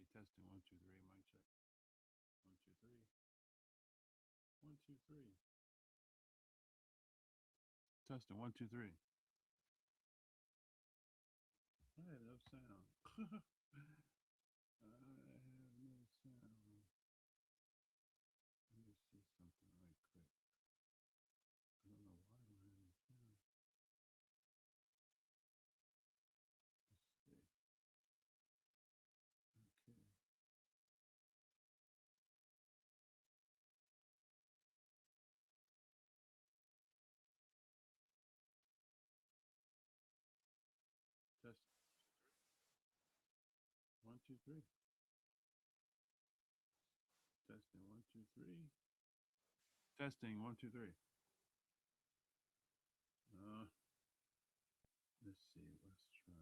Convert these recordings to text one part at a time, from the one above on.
Testing 1 2 3. Mic check. 1 2 3. 1 2 3. Testing 1 2 3. I have no sound. I have no sound. Let me see something right quick. I don't know why I don't have any sound. Let's see. Okay. Test 1 2 3. Testing 1 2 3. Testing 1 2 3. Let's see. Let's try.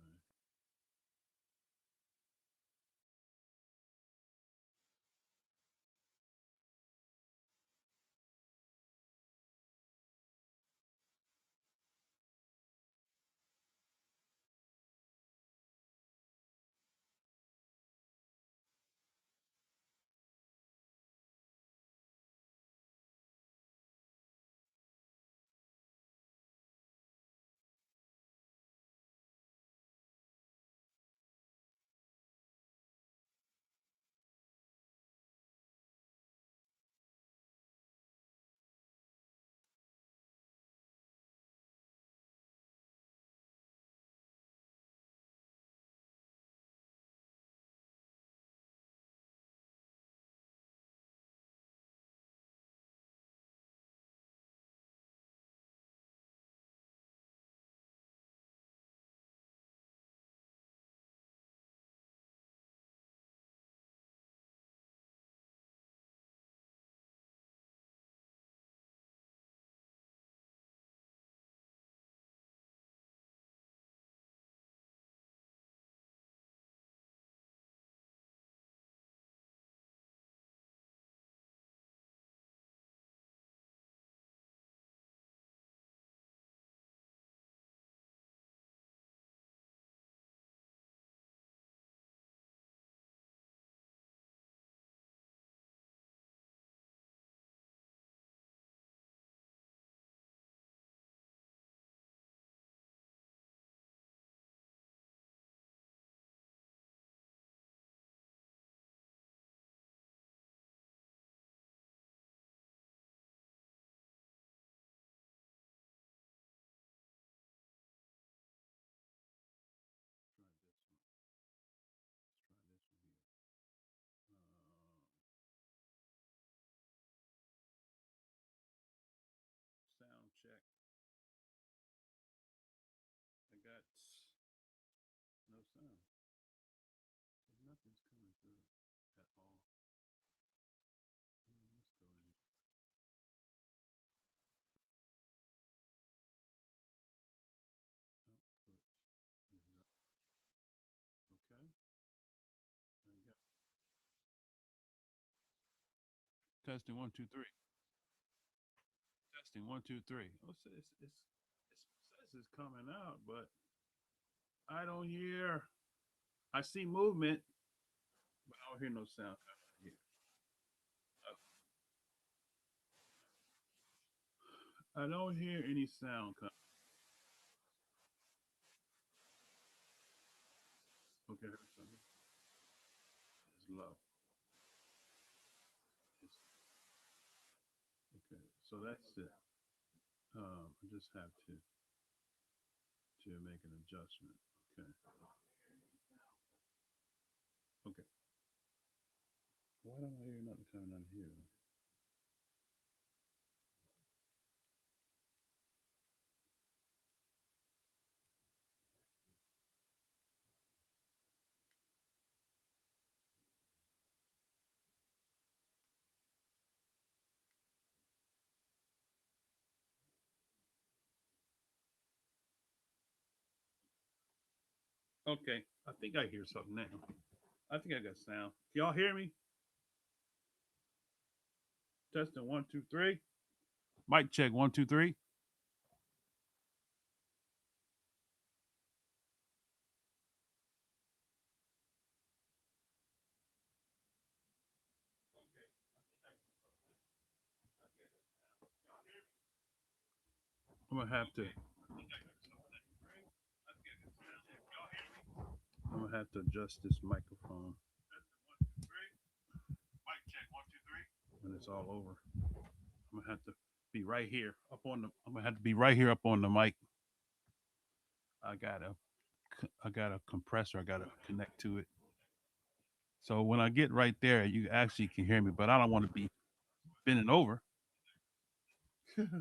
Sound check. I got no sound. Nothing's coming through at all. Let's go in. Okay. Testing 1 2 3. Testing 1 2 3. Oh, it says it's coming out, but I don't hear. I see movement, but I don't hear no sound coming here. I don't hear any sound coming. Okay, here's something. It's low. It's, okay, so that's it. I just have to make an adjustment. Okay. Okay. Why don't I hear nothing coming on here? Okay, I think I hear something now. I think I got sound. Can y'all hear me? Testing 1 2 3. Mic check 1 2 3. I'm gonna have to. I'm gonna have to adjust this microphone when it's all over. I'm gonna have to be right here up on the. I'm gonna have to be right here up on the mic. I got a. I got a compressor. I gotta connect to it. So when I get right there, you actually can hear me, but I don't want to be bending over. Okay.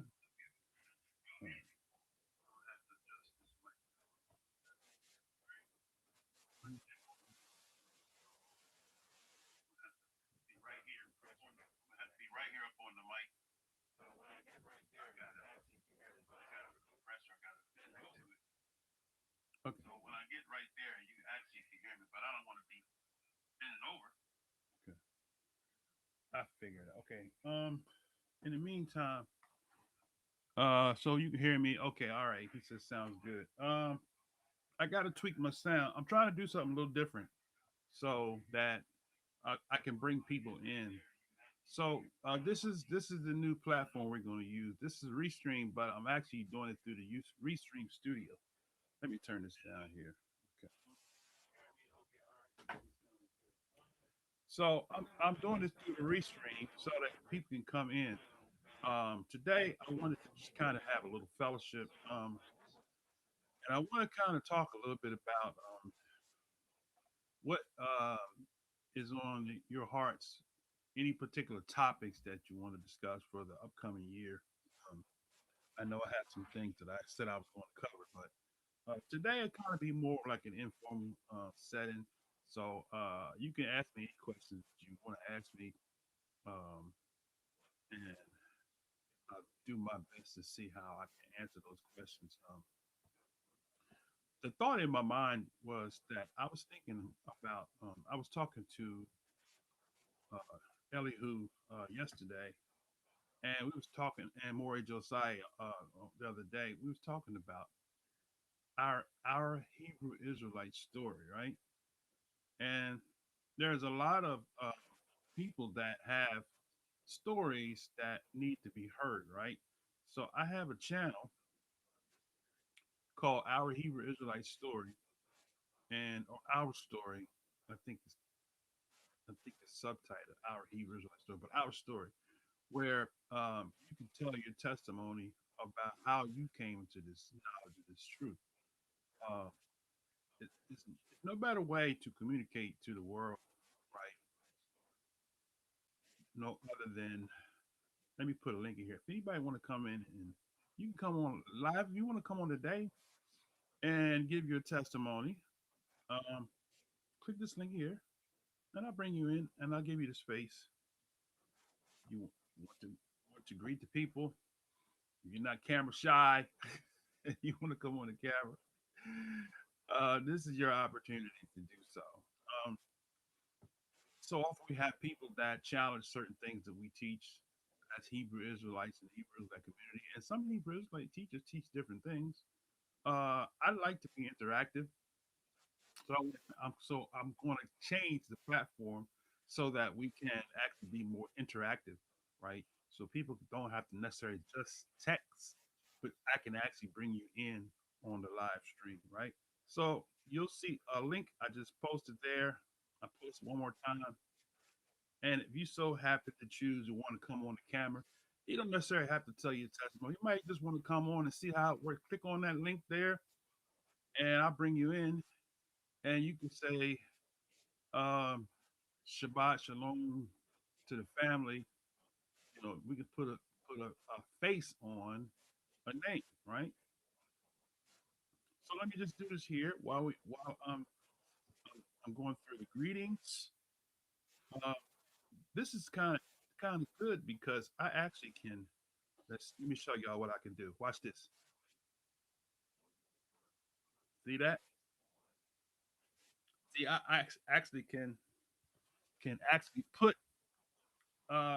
So when I get right there, you actually can hear me, but I don't want to be bending over. Okay. I figured. Okay. In the meantime, so you can hear me. Okay. All right. He says sounds good. I got to tweak my sound. I'm trying to do something a little different so that I can bring people in. So this is the new platform we're going to use. This is Restream, but I'm actually doing it through the Restream Studio. Let me turn this down here. Okay. So I'm doing this through the Restream so that people can come in. Today I wanted to just kind of have a little fellowship, and I want to kind of talk a little bit about what is on your hearts, any particular topics that you want to discuss for the upcoming year. Um, I know I had some things that I said I was going to cover, but today it kind of be more like an informal setting. So you can ask me any questions that you want to ask me, um, and I'll do my best to see how I can answer those questions. The thought in my mind was that I was thinking about. I was talking to Elihu yesterday, and we was talking, and Maury Josiah the other day. We was talking about our Hebrew Israelite story, right? And there's a lot of people that have stories that need to be heard, right? So I have a channel called Our Hebrew Israelite Story, and or Our Story. I think it's I think it's subtitled Our Hebrew Israelite Story, but Our Story, where you can tell your testimony about how you came to this knowledge of this truth. Uh, it's no better way to communicate to the world, right? No other than let me put a link in here. If anybody want to come in and you can come on live, if you want to come on today and give your testimony, um, click this link here, and I'll bring you in, and I'll give you the space. You want to greet the people. If you're not camera shy, you want to come on the camera. This is your opportunity to do so. Um, so often we have people that challenge certain things that we teach as Hebrew Israelites in the Hebrew Israelite community, and some Hebrew Israelite teachers teach different things. I like to be interactive, so I'm going to change the platform so that we can actually be more interactive, right? So people don't have to necessarily just text, but I can actually bring you in on the live stream, right? So you'll see a link I just posted there. I post one more time, and if you so happen to choose you want to come on the camera, you don't necessarily have to tell your testimony. You might just want to come on and see how it works. Click on that link there, and I'll bring you in, and you can say um, Shabbat Shalom to the family. You know, we can put a face on a name, right? So let me just do this here while I'm going through the greetings. Uh, this is kind of good because I actually can. Let me show y'all what I can do. Watch this. See that? See, I actually can actually put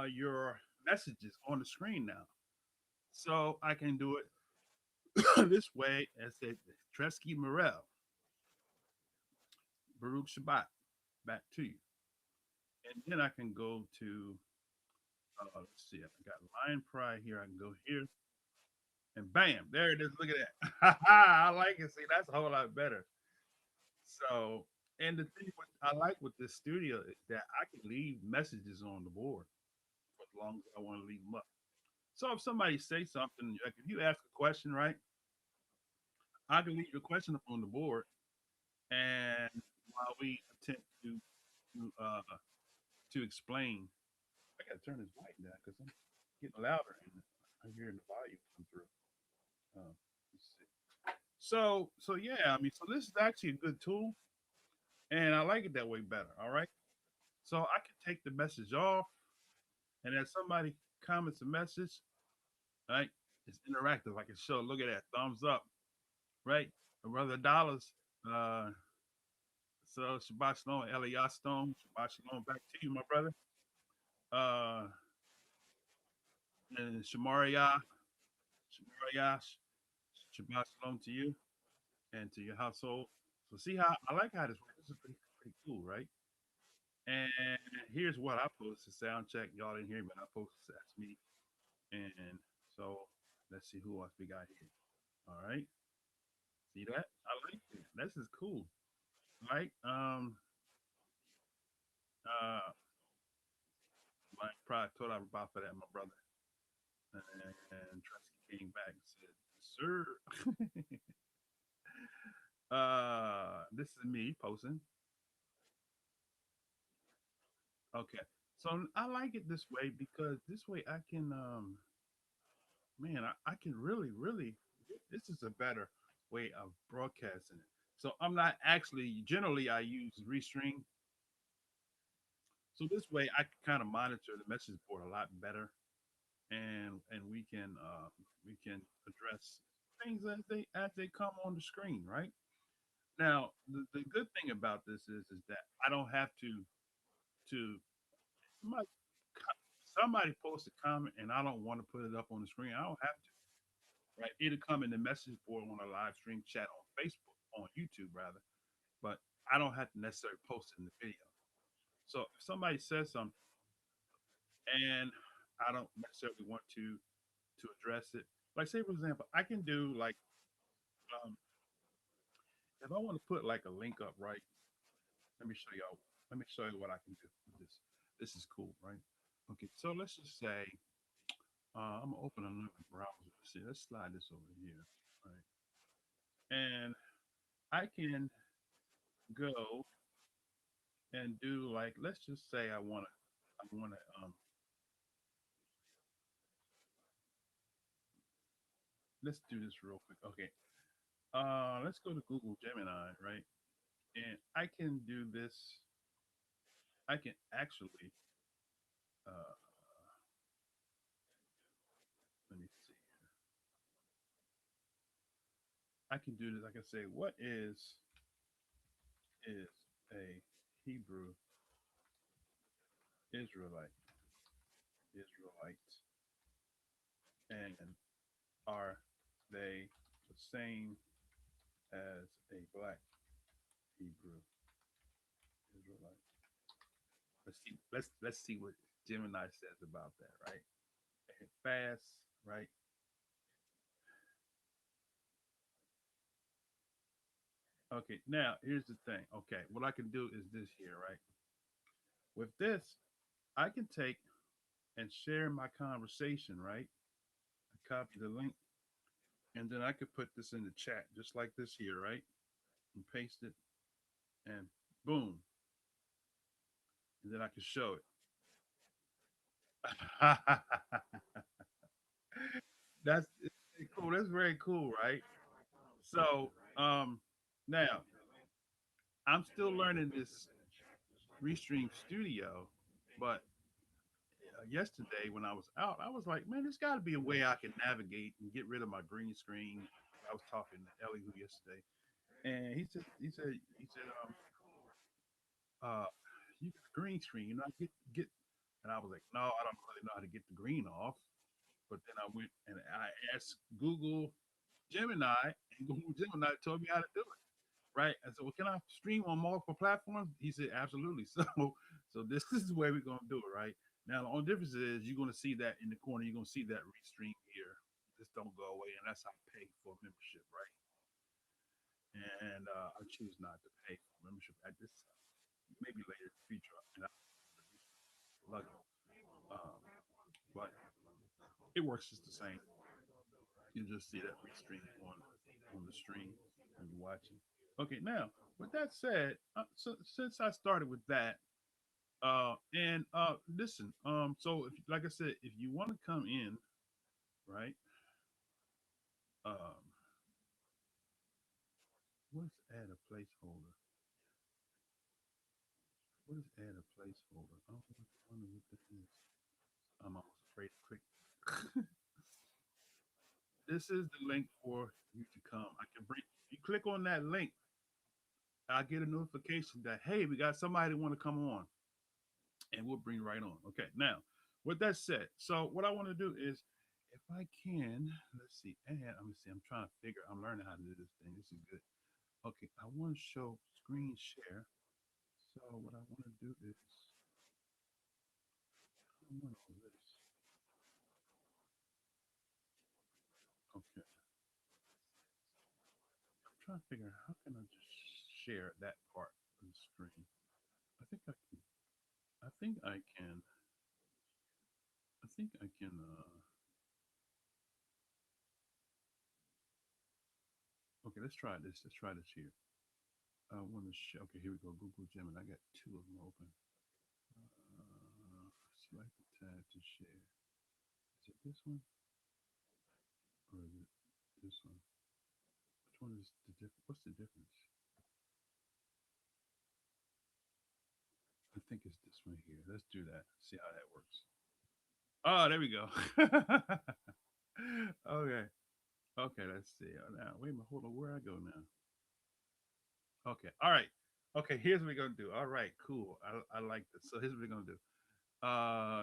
your messages on the screen now. So I can do it this way and say Tresky Morel, Baruch Shabbat, back to you. And then I can go to let's see, I got Lion Pride here. I can go here and bam, there it is. Look at that. I like it. See, that's a whole lot better. So, and the thing what I like with this studio is that I can leave messages on the board for as long as I want to leave them up. So if somebody say something, like if you ask a question, right, I can leave your question up on the board, and while we attempt to uh to explain, I gotta turn this mic down because I'm getting louder and I'm hearing the volume come through. Let's see. So yeah, I mean, so this is actually a good tool, and I like it that way better. All right, so I can take the message off, and as somebody comments a message, right, it's interactive. I can show. Look at that thumbs up, right? Brother Dollars. Uh, so Shabbat Shalom, Elias Stone. Shabbat Shalom back to you, my brother. Uh, and Shamaria, Shamaria, Shabbat Shalom to you and to your household. So see how I like how this works. This is pretty cool, right? And here's what I posted. Sound check. Y'all didn't hear me, but I posted. That's me. And so let's see who else we got here. All right. See that? I like it. This is cool. Right? Uh my pride told I about for that, my brother. And Tresky came back and said, Sir. This is me posting. Okay. So I like it this way because this way I can man, I can really this is a better way of broadcasting it. So I'm not actually generally I use Restream. So this way I can kind of monitor the message board a lot better, and we can address things as they come on the screen, right? Now the good thing about this is that I don't have to somebody, somebody post a comment and I don't want to put it up on the screen. I don't have to, right? It'll come in the message board on a live stream chat on Facebook, on YouTube rather, but I don't have to necessarily post it in the video. So if somebody says something and I don't necessarily want to address it, like say for example, I can do like um, if I want to put like a link up, right? Let me show y'all. Let me show you what I can do with this. This is cool, right? Okay, so let's just say I'm gonna open another browser. Let's see, let's slide this over here, right? And I can go and do like let's just say I wanna let's do this real quick. Okay. Let's go to Google Gemini, right? And I can do this. I can actually uh let me see. I can do this. I can say what is a Hebrew Israelite Israelite and are they the same as a black Hebrew Israelite? Let's see what Gemini says about that, right? And fast, right? Okay, now here's the thing. Okay, what I can do is this here, right? With this, I can take and share my conversation, right? I copy the link, and then I could put this in the chat, just like this here, right? And paste it, and boom, and then I can show it. That's cool. That's very cool, right? So, now I'm still learning this Restream Studio, but yesterday when I was out, I was like, man, there's got to be a way I can navigate and get rid of my green screen. I was talking to Elihu yesterday, and uh, you got green screen, you know, get, and I was like, no, I don't really know how to get the green off. But then I went and I asked Google Gemini, and Google Gemini told me how to do it. Right? I said, well, can I stream on multiple platforms? He said, absolutely. So this is the way we're gonna do it, right? Now the only difference is you're gonna see that in the corner, you're gonna see that restream here. this don't go away unless I pay for membership, right? And I choose not to pay for membership at this time. Maybe later in the future, and I'll plug it. But it works just the same. You just see that stream on the stream when you're watching. Okay, now with that said, so since I started with that, and listen, so if, like I said, if you want to come in, right? Um, what is add a placeholder? What is add a placeholder? I don't wonder what that is. I'm almost afraid to click. This is the link for you to come. I can bring. You click on that link, I get a notification that hey, we got somebody want to come on, and we'll bring you right on. Okay, now with that said, so what I want to do is, if I can, let's see, and let me see. I'm trying to figure. I'm learning how to do this thing. This is good. Okay, I want to show screen share. So what I want to do is, I want all this. Okay, I'm trying to figure out how can I just share that part of the screen. I think I can. I think I can. I think I can. Okay, let's try this. Let's try this here. I want to share. Okay, here we go. Google Gemini. I got two of them open. Select the tab to share. Is it this one or is it this one? Which one is the difference? What's the difference? I think it's this one here. Let's do that. See how that works. Oh, there we go. Okay. Okay, let's see. Now, wait a minute. Hold on. Where I go now? Okay. All right. Okay, here's what we're gonna do. All right, cool. I like this. So here's what we're gonna do.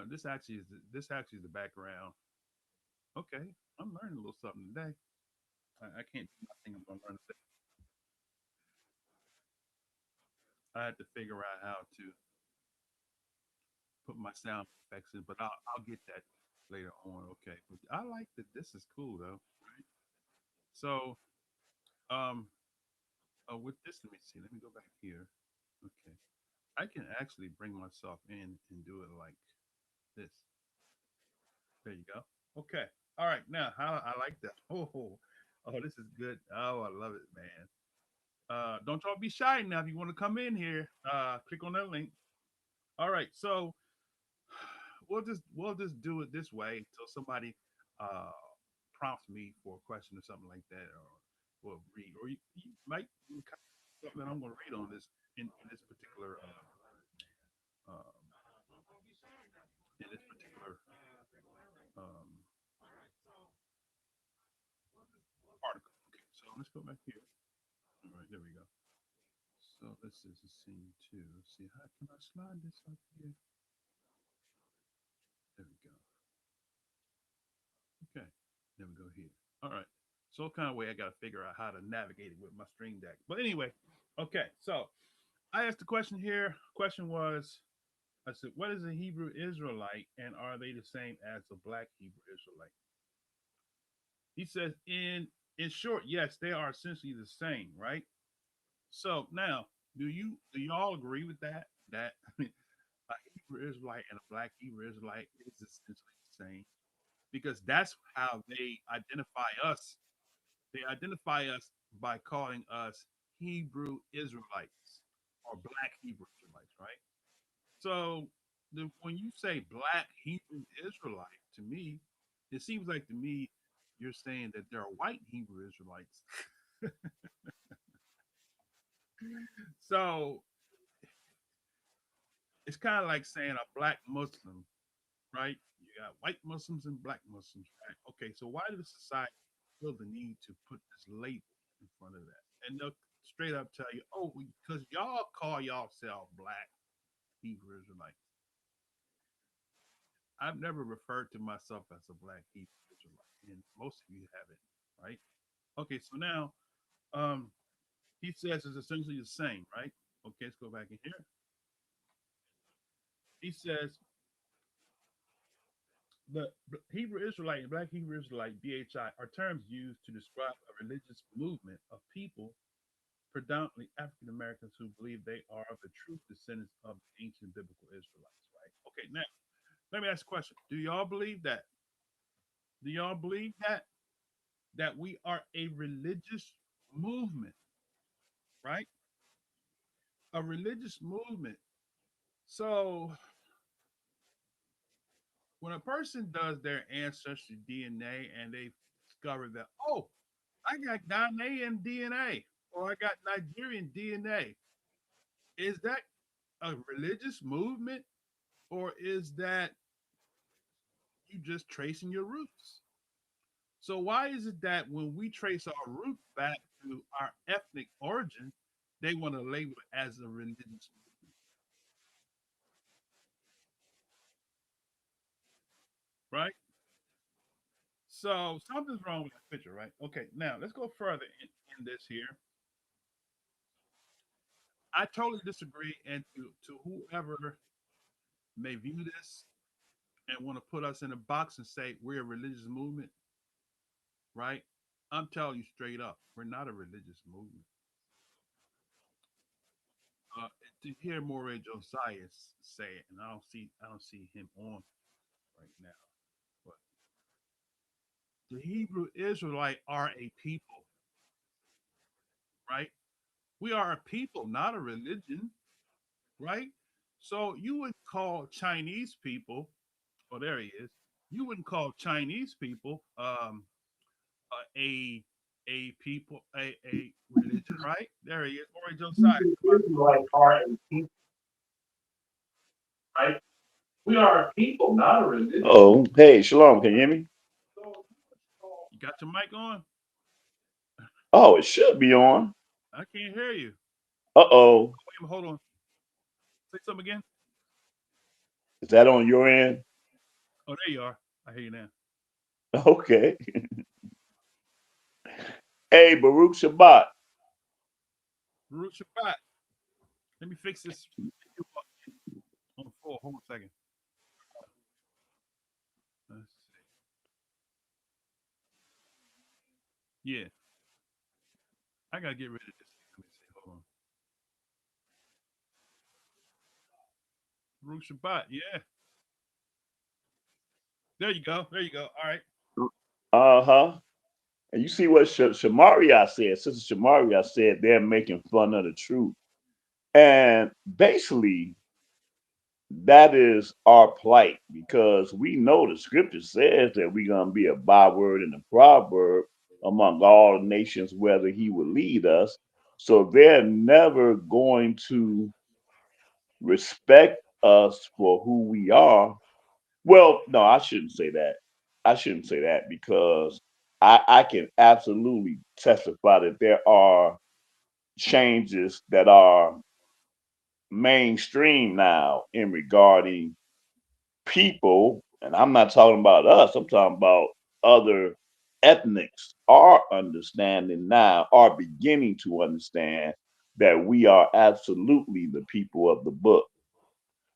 This actually is the background. Okay, I'm learning a little something today. I can't do nothing. I'm gonna learn today. I had to figure out how to put my sound effects in, but I'll get that later on. Okay, but I like that. This is cool though. Right? So with this, let me see. Let me go back here. Okay, I can actually bring myself in and do it like this. There you go. Okay. All right. Now, how I like that. Oh, this is good. Oh, I love it, man. Don't y'all be shy now. If you want to come in here, click on that link. All right. So we'll just do it this way until somebody uh prompts me for a question or something like that, or read, or you might something that I'm going to read on this in this particular um, in this particular um, article. Okay, so let's go back here. All right, there we go. So this is a scene two. Let's see, how can I slide this up here? There we go. Okay, there we go here. All right. So kind of way I got to figure out how to navigate it with my Stream Deck. But anyway, okay. So I asked the question here. Question was, I said, what is a Hebrew Israelite, and are they the same as a black Hebrew Israelite? He says, in short, yes, they are essentially the same, right? So now, do you all agree with that? That a Hebrew Israelite and a black Hebrew Israelite is essentially the same because that's how they identify us. They identify us by calling us Hebrew Israelites or black Hebrew Israelites, right? So when you say black Hebrew Israelite, to me, it seems like to me you're saying that there are white Hebrew Israelites. So it's kind of like saying a black Muslim, right? You got white Muslims and black Muslims, right? Okay, so why does society feel the need to put this label in front of that? And they'll straight up tell you, oh, because y'all call yourself black Hebrew Israelites. I've never referred to myself as a black Hebrew Israelite, and most of you haven't, right? Okay, so now he says it's essentially the same, right? Okay, let's go back in here. He says The Hebrew Israelite and Black Hebrew Israelite (BHI) are terms used to describe a religious movement of people, predominantly African Americans, who believe they are the true descendants of the ancient biblical Israelites. Right? Okay. Now, let me ask a question. Do y'all believe that? Do y'all believe that we are a religious movement? Right? A religious movement. So when a person does their ancestry DNA and they discover that, oh, I got Ghanaian DNA or I got Nigerian DNA, is that a religious movement or is that you just tracing your roots? So why is it that when we trace our roots back to our ethnic origin, they want to label it as a religious movement, right? So something's wrong with that picture, right? Okay, now let's go further in this here. I totally disagree, and to whoever may view this and want to put us in a box and say we're a religious movement, right? I'm telling you straight up, we're not a religious movement. Uh, to hear Moray Josiah say it, and I don't see him on right now, but the Hebrew Israelite are a people, right? We are a people, not a religion, right? So you would call Chinese people, oh, there he is. You wouldn't call Chinese people a people a religion, right? There he is, Moray Josiah. Israelites are a people, right? We are a people, not a religion. Oh, hey, Shalom, can you hear me? You got your mic on? Oh, it should be on. I can't hear you. Uh-oh. Wait, hold on. Say something again. Is that on your end? Oh, there you are. I hear you now. Okay. Hey, Baruch Shabbat. Baruch Shabbat. Let me fix this on the floor. Hold on a second. Let's see. Yeah, I gotta get rid of this. Let me see. Hold on. Baruch Shabbat. Yeah. There you go. There you go. All right. Uh-huh. And you see what Shamaria said, Sister Shamaria said they're making fun of the truth. And basically, that is our plight because we know the scripture says that we're going to be a byword and a proverb among all the nations, whether he will lead us. So they're never going to respect us for who we are. Well, no, I shouldn't say that. I shouldn't say that because I can absolutely testify that there are changes that are mainstream now in regarding people, and I'm not talking about us, I'm talking about other ethnics are understanding now, are beginning to understand that we are absolutely the people of the book.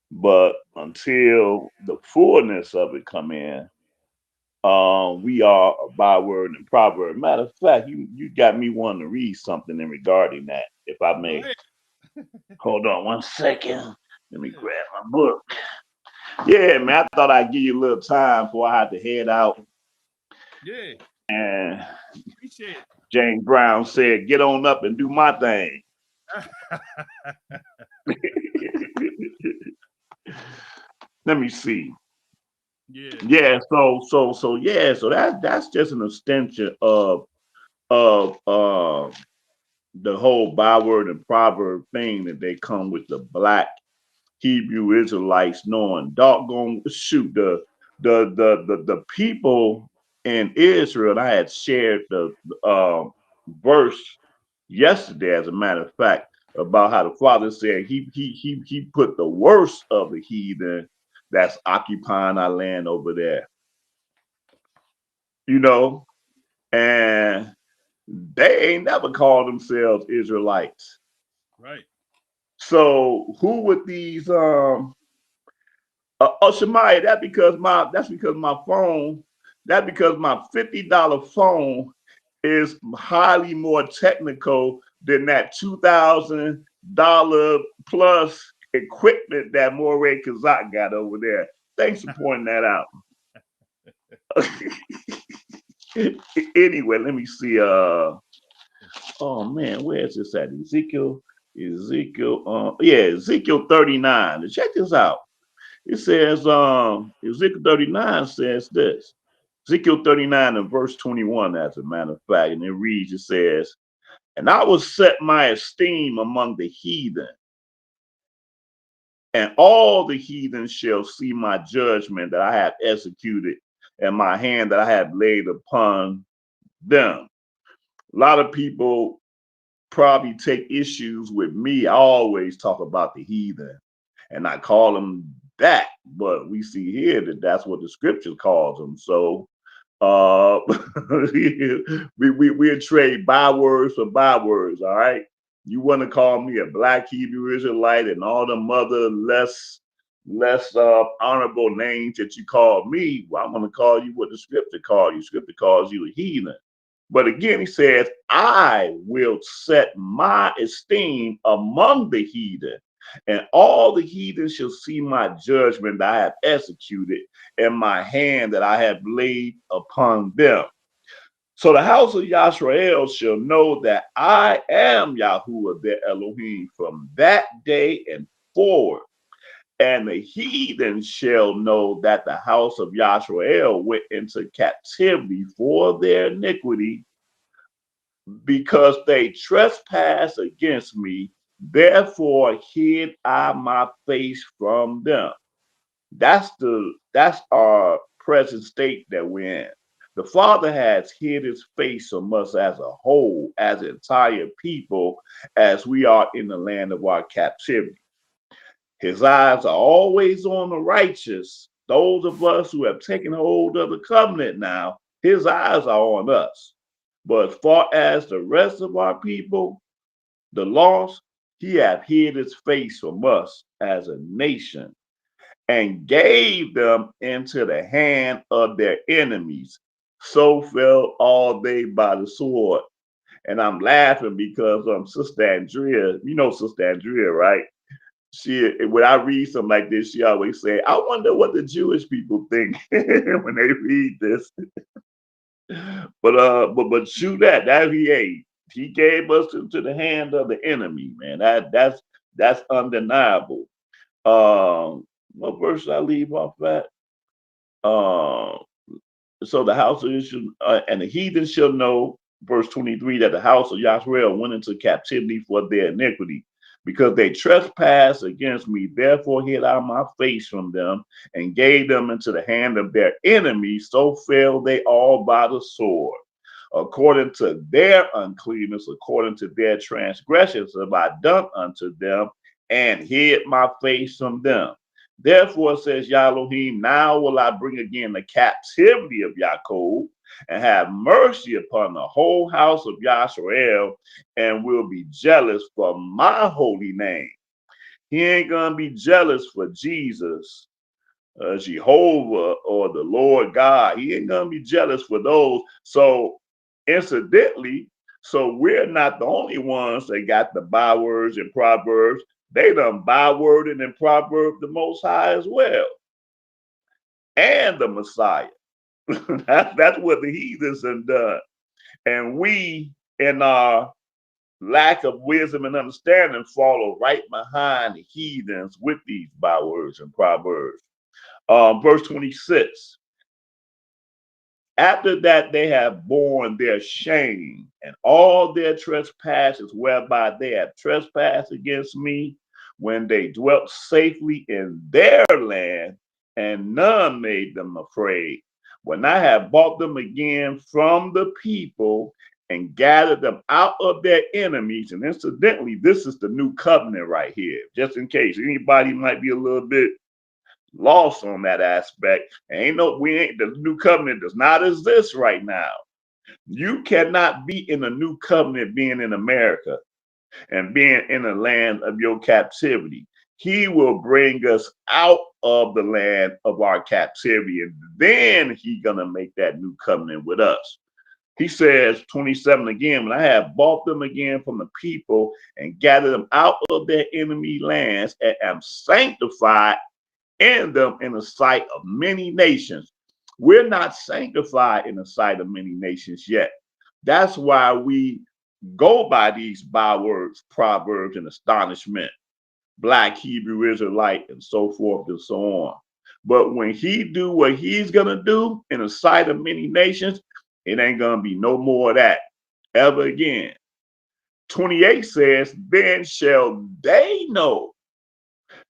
But until the fullness of it come in, we are a byword and proverb. Matter of fact, you got me wanting to read something in regarding that, if I Go may. ahead. Hold on 1 second. Let me Yeah. grab my book. Yeah, man, I thought I'd give you a little time before I had to head out. Yeah. And Appreciate James Brown said, get on up and do my thing. it. Let me see. Yeah. Yeah, so that's just an extension of the whole byword and proverb thing that they come with the black Hebrew Israelites knowing doggone shoot the people in Israel. I had shared the verse yesterday, as a matter of fact, about how the Father said he put the worst of the heathen that's occupying our land over there, you know, and they ain't never called themselves Israelites. Right. So who would these Oh, Shemaiah, that's because my $50 phone is highly more technical than that $2,000 plus equipment that Moray Kazak got over there. Thanks for pointing that out. Anyway, let me see. Oh man, where is this at? Ezekiel 39. Check this out. It says, Ezekiel 39 says this. Ezekiel 39 and verse 21, as a matter of fact, and it reads, it says, and I will set my esteem among the heathen, and all the heathen shall see my judgment that I have executed, and my hand that I have laid upon them. A lot of people probably take issues with me. I always talk about the heathen and I call them that, but we see here that that's what the scripture calls them. So uh we trade bywords for bywords. All right, you want to call me a black Hebrew Israelite and all them other less honorable names that you call me, well, I'm going to call you what the scripture calls you. Scripture calls you a heathen. But again, he says, I will set my esteem among the heathen, and all the heathen shall see my judgment that I have executed, and my hand that I have laid upon them. So the house of Yashrael shall know that I am Yahuwah their Elohim from that day and forward. And the heathen shall know that the house of Yashrael went into captivity for their iniquity, because they trespass against me, therefore hid I my face from them. That's our present state that we're in. The Father has hid his face from us as a whole, as an entire people, as we are in the land of our captivity. His eyes are always on the righteous. Those of us who have taken hold of the covenant now, his eyes are on us. But as far as the rest of our people, the lost, he hath hid his face from us as a nation and gave them into the hand of their enemies. So fell all they by the sword. And I'm laughing because Sister Andrea, you know Sister Andrea, right? She, when I read something like this, she always say, I wonder what the Jewish people think when they read this. But shoot that he gave us into the hand of the enemy, man. That's undeniable. What verse I leave off at? Uh, so the house of Israel and the heathen shall know, verse 23, that the house of Yahweh went into captivity for their iniquity, because they trespassed against me. Therefore hid I my face from them and gave them into the hand of their enemies. So fell they all by the sword. According to their uncleanness, according to their transgressions, have I done unto them and hid my face from them. Therefore, says Yahweh, now will I bring again the captivity of Yaakov and have mercy upon the whole house of Yashrael, and will be jealous for my holy name. He ain't going to be jealous for Jesus, Jehovah, or the Lord God. He ain't going to be jealous for those. So, incidentally, so we're not the only ones that got the bywords and proverbs. They done byworded and proverb the Most High as well, and the Messiah. That's what the heathens have done. And we, in our lack of wisdom and understanding, follow right behind the heathens with these bywords and proverbs. Verse 26. After that they have borne their shame and all their trespasses whereby they have trespassed against me, when they dwelt safely in their land, and none made them afraid. When I have bought them again from the people and gathered them out of their enemies, and incidentally, this is the new covenant right here, just in case anybody might be a little bit lost on that aspect. The new covenant does not exist right now. You cannot be in a new covenant being in America and being in the land of your captivity. he will bring us out of the land of our captivity, and then he gonna make that new covenant with us. He says, 27 again, when I have bought them again from the people and gathered them out of their enemy lands and am sanctified in them in the sight of many nations. We're not sanctified in the sight of many nations yet. That's why we go by these bywords, proverbs, and astonishment, Black Hebrew Israelite, and so forth and so on. But when he do what he's gonna do in the sight of many nations, it ain't gonna be no more of that ever again. 28 says, then shall they know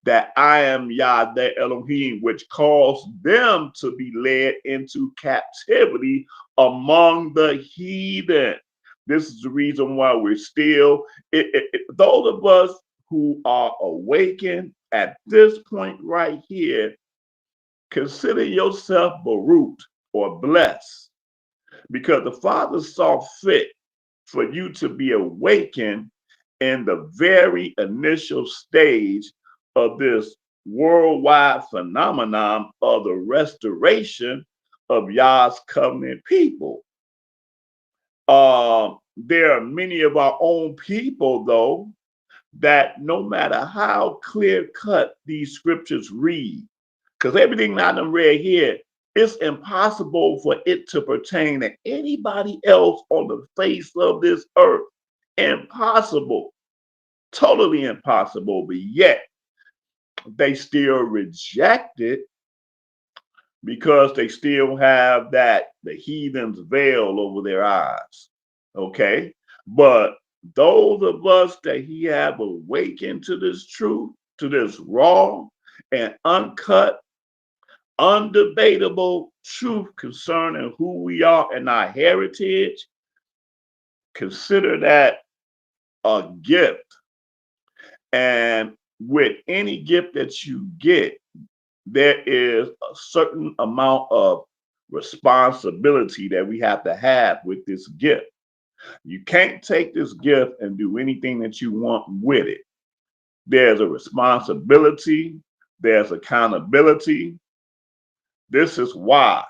that I am Yah the Elohim, which caused them to be led into captivity among the heathen. This is the reason why we're still, those of us who are awakened at this point right here, consider yourself Baruch or blessed, because the Father saw fit for you to be awakened in the very initial stage of this worldwide phenomenon of the restoration of Yah's covenant people. There are many of our own people, though, that no matter how clear cut these scriptures read, because everything I done read here, it's impossible for it to pertain to anybody else on the face of this earth. Impossible, totally impossible, but yet they still reject it because they still have the heathen's veil over their eyes. Okay, but those of us that he have awakened to this truth, to this raw and uncut, undebatable truth concerning who we are and our heritage, consider that a gift. And with any gift that you get, there is a certain amount of responsibility that we have to have with this gift. You can't take this gift and do anything that you want with it. There's a responsibility, there's accountability. This is why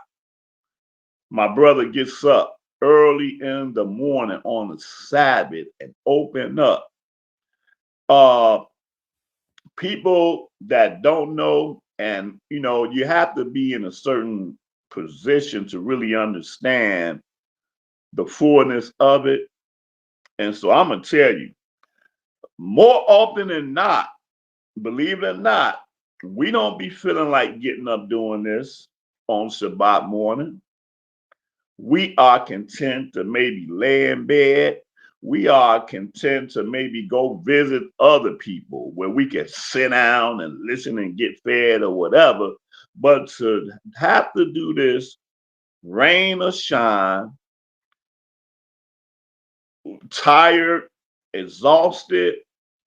my brother gets up early in the morning on the Sabbath and open up. People that don't know, and you have to be in a certain position to really understand the fullness of it. And so I'm gonna tell you, more often than not, believe it or not, we don't be feeling like getting up doing this on Shabbat morning. We are content to maybe lay in bed. We are content to maybe go visit other people where we can sit down and listen and get fed or whatever. But to have to do this, rain or shine, tired, exhausted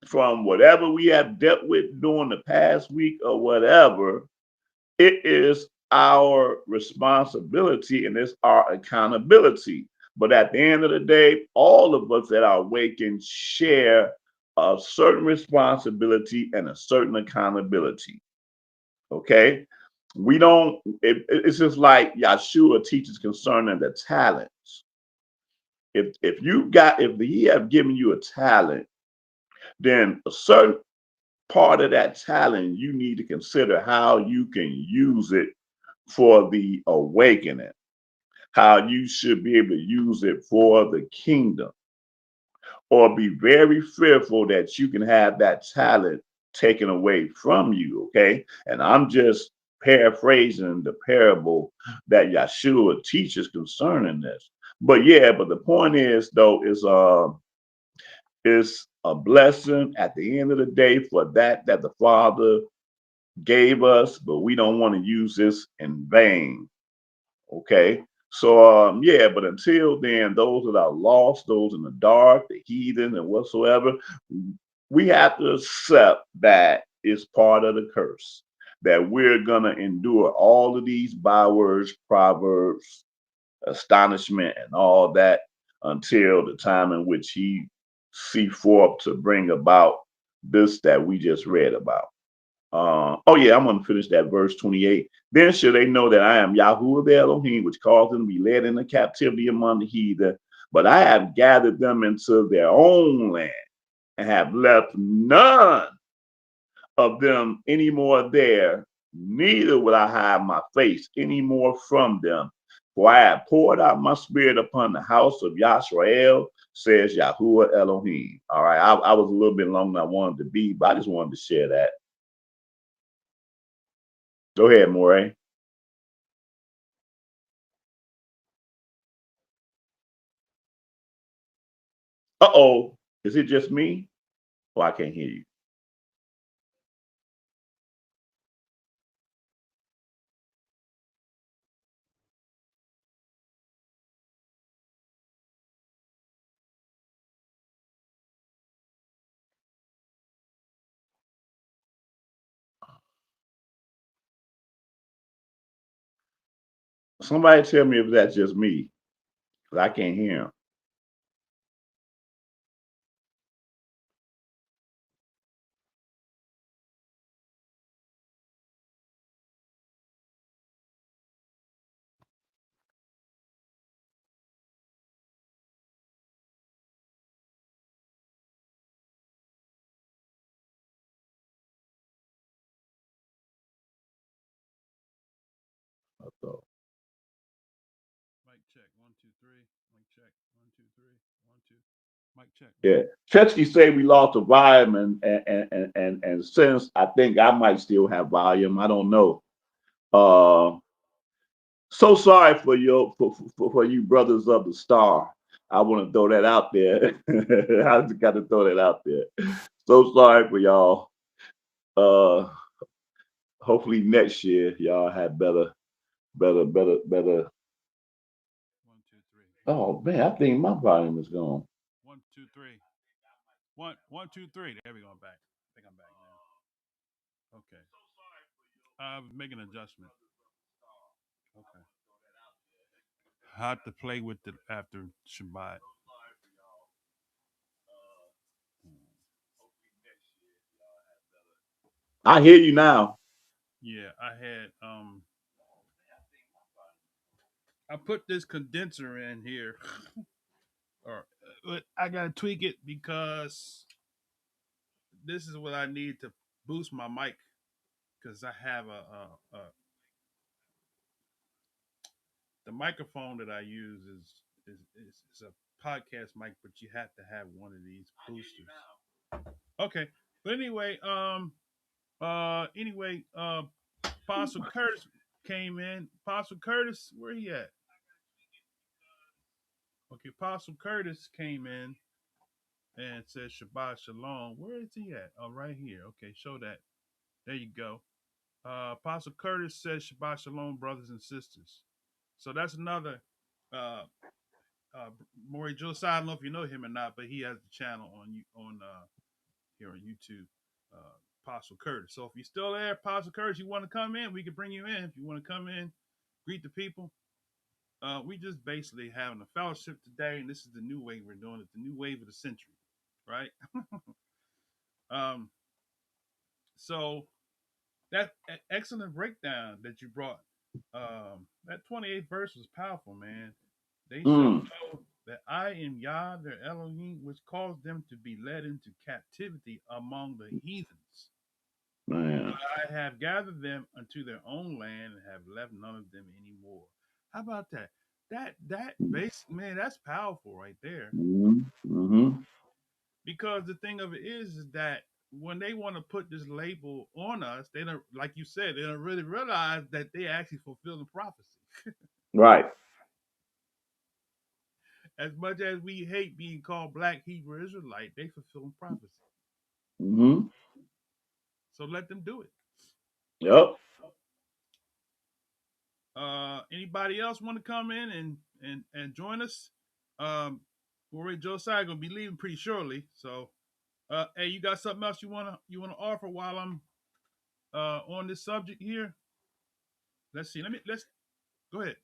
from whatever we have dealt with during the past week or whatever, it is our responsibility and it's our accountability. But at the end of the day, all of us that are awakened share a certain responsibility and a certain accountability. Okay? We don't, it's just like Yahshua teaches concerning the talents. If he have given you a talent, then a certain part of that talent, you need to consider how you can use it for the awakening, how you should be able to use it for the kingdom, or be very fearful that you can have that talent taken away from you. Okay. And I'm just paraphrasing the parable that Yahshua teaches concerning this. But yeah, but the point is, though, is a blessing at the end of the day for that the Father gave us, but we don't want to use this in vain. Okay. So yeah, but until then, those that are lost, those in the dark, the heathen and whatsoever, we have to accept that it's part of the curse, that we're gonna endure all of these bywords, proverbs, astonishment, and all that until the time in which he see forth to bring about this that we just read about. Oh yeah, I'm gonna finish that verse 28. Then shall they know that I am Yahuwah the Elohim, which caused them to be led into captivity among the heathen, but I have gathered them into their own land and have left none of them any more there, neither will I hide my face any more from them. For I have poured out my spirit upon the house of Yashrael, says Yahuwah Elohim. All right, I was a little bit longer than I wanted to be, but I just wanted to share that. Go ahead, Moray. Uh-oh, is it just me? Oh, I can't hear you. Somebody tell me if that's just me, because I can't hear him. Uh-oh. Mic check. 1, 2, 3. Mic check. 1, 2, 3. 1, 2. Mic check. Yeah. Chesky say we lost the volume, and since I think I might still have volume, I don't know. Uh, so sorry for for you brothers of the star. I want to throw that out there. I just got to throw that out there. So sorry for y'all. Uh, hopefully next year y'all have better. 1, 2, 3. Oh man, I think my volume is gone. 1, 2, 3. 1, 1, 2, 3. There we go. I'm back. I think I'm back now. Okay. I was making an adjustment. Okay. I have to play with it after Shabbat. I hear you now. Yeah, I put this condenser in here, or but I gotta tweak it because this is what I need to boost my mic because I have a the microphone that I use is a podcast mic, but you have to have one of these boosters. Okay, but anyway, Apostle Curtis came in. Apostle Curtis, where he at? Okay, Apostle Curtis came in and said Shabbat Shalom. Where is he at? Oh, right here. Okay, show that. There you go. Apostle Curtis says Shabbat Shalom, brothers and sisters. So that's another uh Maury Josiah. I don't know if you know him or not, but he has the channel on here on YouTube. Apostle Curtis. So if you're still there, Apostle Curtis, you want to come in, we can bring you in. If you want to come in, greet the people. We just basically having a fellowship today, and this is the new way we're doing it, the new wave of the century, right? um, so that excellent breakdown that you brought, that 28th verse was powerful, man. They shall Mm, know that I am Yah, their Elohim, which caused them to be led into captivity among the heathens. man. But I have gathered them unto their own land and have left none of them anymore. How about that? That base man, that's powerful right there. Mm-hmm. Mm-hmm. Because the thing of it is that when they want to put this label on us, they don't, like you said, they don't really realize that they actually fulfilling prophecy. Right. As much as we hate being called Black Hebrew Israelite, they fulfilling prophecy. Mm-hmm. So let them do it. Yep. Anybody else want to come in and join us? Rory Josiah gonna be leaving pretty shortly. So, hey, you got something else you wanna offer while I'm on this subject here? Let's see. Let's go ahead.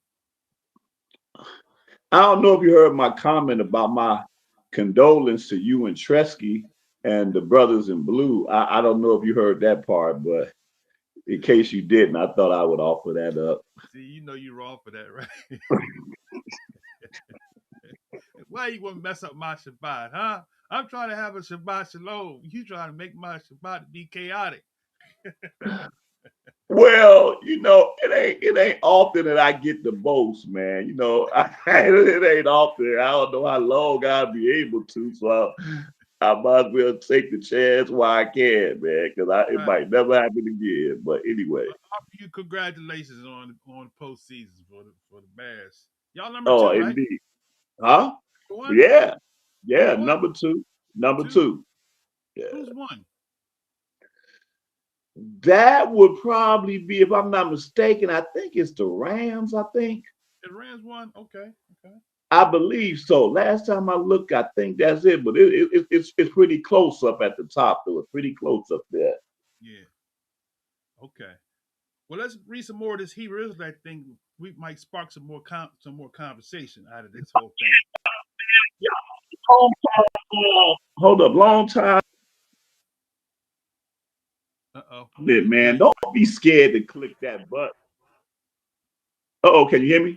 I don't know if you heard my comment about my condolence to you and Tresky and the brothers in blue. I don't know if you heard that part, but In case you didn't, I thought I would offer that up. See, you know you're wrong for that, right? Why you want to mess up my Shabbat, huh? I'm trying to have a Shabbat Shalom. You trying to make my Shabbat be chaotic. Well, it ain't often that I get the boast, man. It ain't often. I don't know how long I'll be able to, so I might as well take the chance while I can, man, because it Right. might never happen again. But anyway, Well, offer you congratulations on postseason for the Bears. Y'all number oh, two, right? indeed, huh? Number one, Yeah, yeah. number one, Number two, number two. two. Yeah, Who's one? that would probably be, if I'm not mistaken. I think it's the Rams. I think. The Rams won. Okay, okay. I believe so. Last time I looked, I think that's it. But it's pretty close up at the top, though. It's pretty close up there. Yeah. Okay. Well, let's read some more of this Hebrew Israelite thing. We might spark some more conversation out of this whole thing. Yeah, long time. Hold up, long time. Uh-oh. Now Man, you don't be scared to click that button. Oh, can you hear me?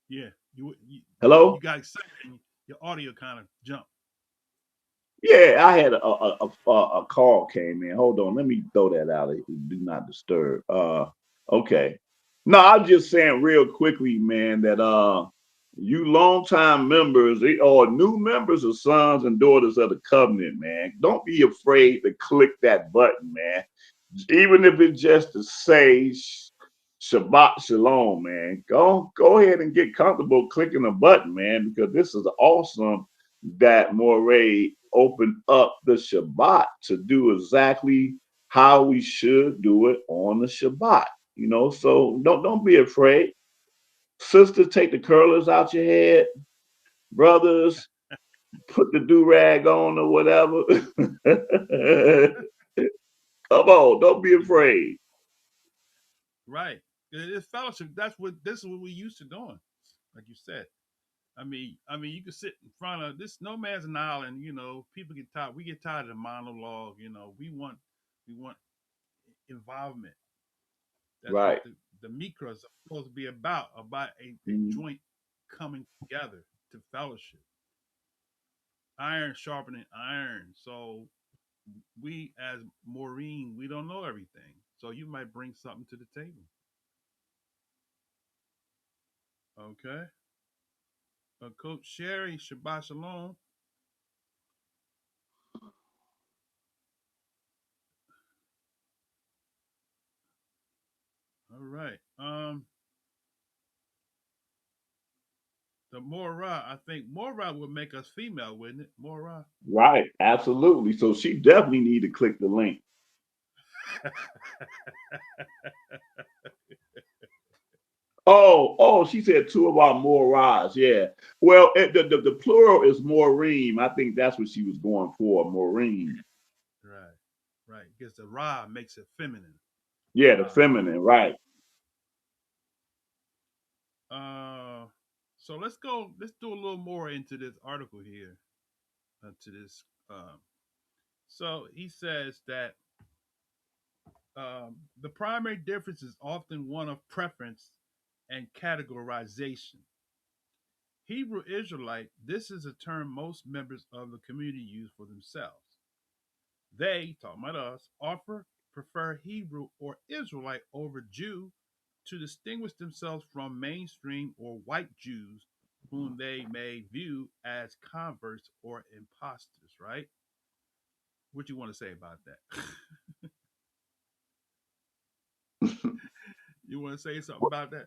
yeah, you Hello? got excited and your audio kind of jumped. Yeah, I had a call came in. Hold on, let me throw that out. Do not disturb. Okay. No, I'm just saying real quickly, man, that you longtime members or new members or sons and daughters of the covenant, man, don't be afraid to click that button, man. Even if it's just to say Shabbat Shalom, man. Go ahead and get comfortable clicking the button, man, because this is awesome that Moray opened up the Shabbat to do exactly how we should do it on the Shabbat. So don't be afraid. Sisters, take the curlers out your head. Brothers, put the do-rag on or whatever. Come on, don't be afraid. Right. It's fellowship. This is what we used to doing, like you said. I mean, you can sit in front of this no man's an island. People get tired. We get tired of the monologue. We want involvement. That's what Right. the mikras are supposed to be about a Mhm. joint coming together to fellowship. Iron sharpening iron. So we as Maureen, we don't know everything. So you might bring something to the table. Okay. Coach Sherry, Shabbat Shalom. All right. The Mora, I think Mora would make us female, wouldn't it? Mora. Right. Absolutely. So she definitely need to click the link. Oh, she said two of our Moras. Yeah. Well, the plural is Maureen. I think that's what she was going for, Maureen. Right. Right. Because the Ra makes it feminine. Yeah, the Ra. feminine, right. Uh so let's go, let's do a little more into this article here. To this so he says that the primary difference is often one of preference and categorization. Hebrew Israelite, this is a term most members of the community use for themselves. They, talking about us, prefer Hebrew or Israelite over Jew to distinguish themselves from mainstream or white Jews whom they may view as converts or imposters, right? What you want to say about that? You want to say something about that?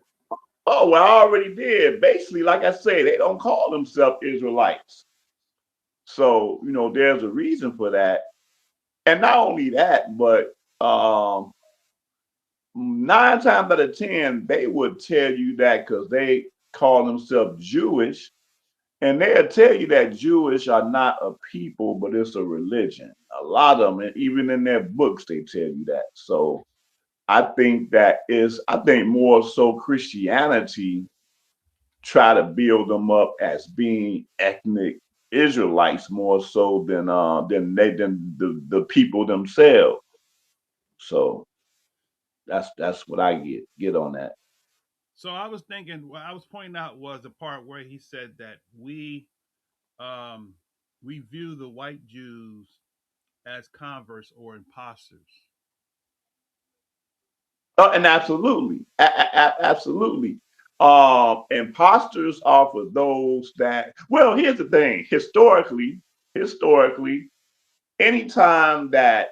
Oh, well, I already did. Basically, like I say, they don't call themselves Israelites. So, there's a reason for that. And not only that, but 9 times out of 10, they would tell you that because they call themselves Jewish. And they'll tell you that Jewish are not a people, but it's a religion. A lot of them, and even in their books, they tell you that. So I think more so Christianity try to build them up as being ethnic Israelites more so than the people themselves. So That's what I get on that. So I was thinking, what I was pointing out was the part where he said that um, we view the white Jews as converts or imposters. Oh, and absolutely, absolutely. Imposters are for those that. Well, here's the thing. Historically, anytime that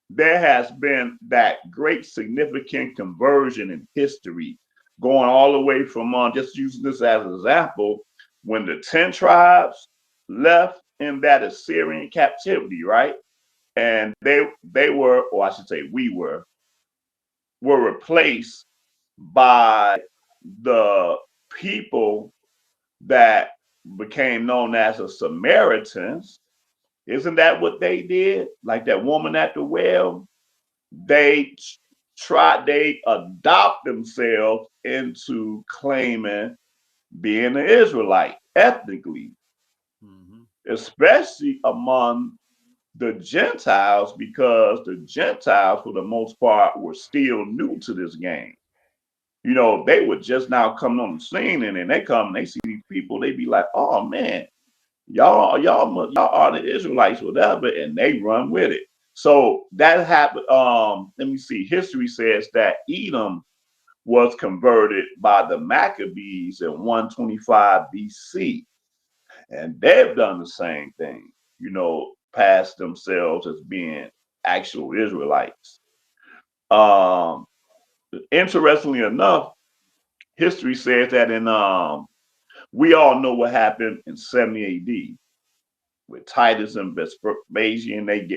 there has been that great significant conversion in history, going all the way from just using this as an example, when the 10 tribes left in that Assyrian captivity, right? And they were, or I should say, were replaced by the people that became known as the Samaritans. Isn't that what they did? Like that woman at the well, they they adopt themselves into claiming being an Israelite ethnically, Mm-hmm. especially among the Gentiles, because the Gentiles, for the most part, were still new to this game. You know, they were just now coming on the scene, and then they come and they see these people, they be like, "Oh man, y'all are the Israelites, whatever," and they run with it. So that happened. Let me see. History says that Edom was converted by the Maccabees in 125 BC, and they've done the same thing. You know, passed themselves as being actual Israelites. Um, Interestingly enough, history says that in we all know what happened in 70 AD with Titus and Vespasian. They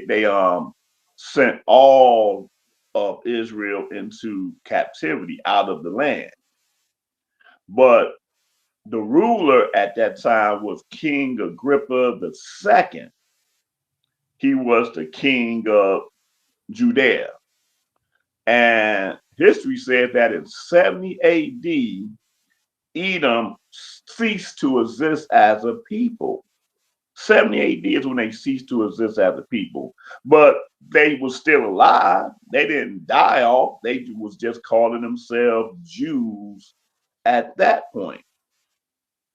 sent all of Israel into captivity out of the land. But the ruler at that time was King Agrippa the second. He was the king of Judea. And history says that in 70 AD, Edom ceased to exist as a people. 70 AD is when they ceased to exist as a people, but they were still alive. They didn't die off. They was just calling themselves Jews at that point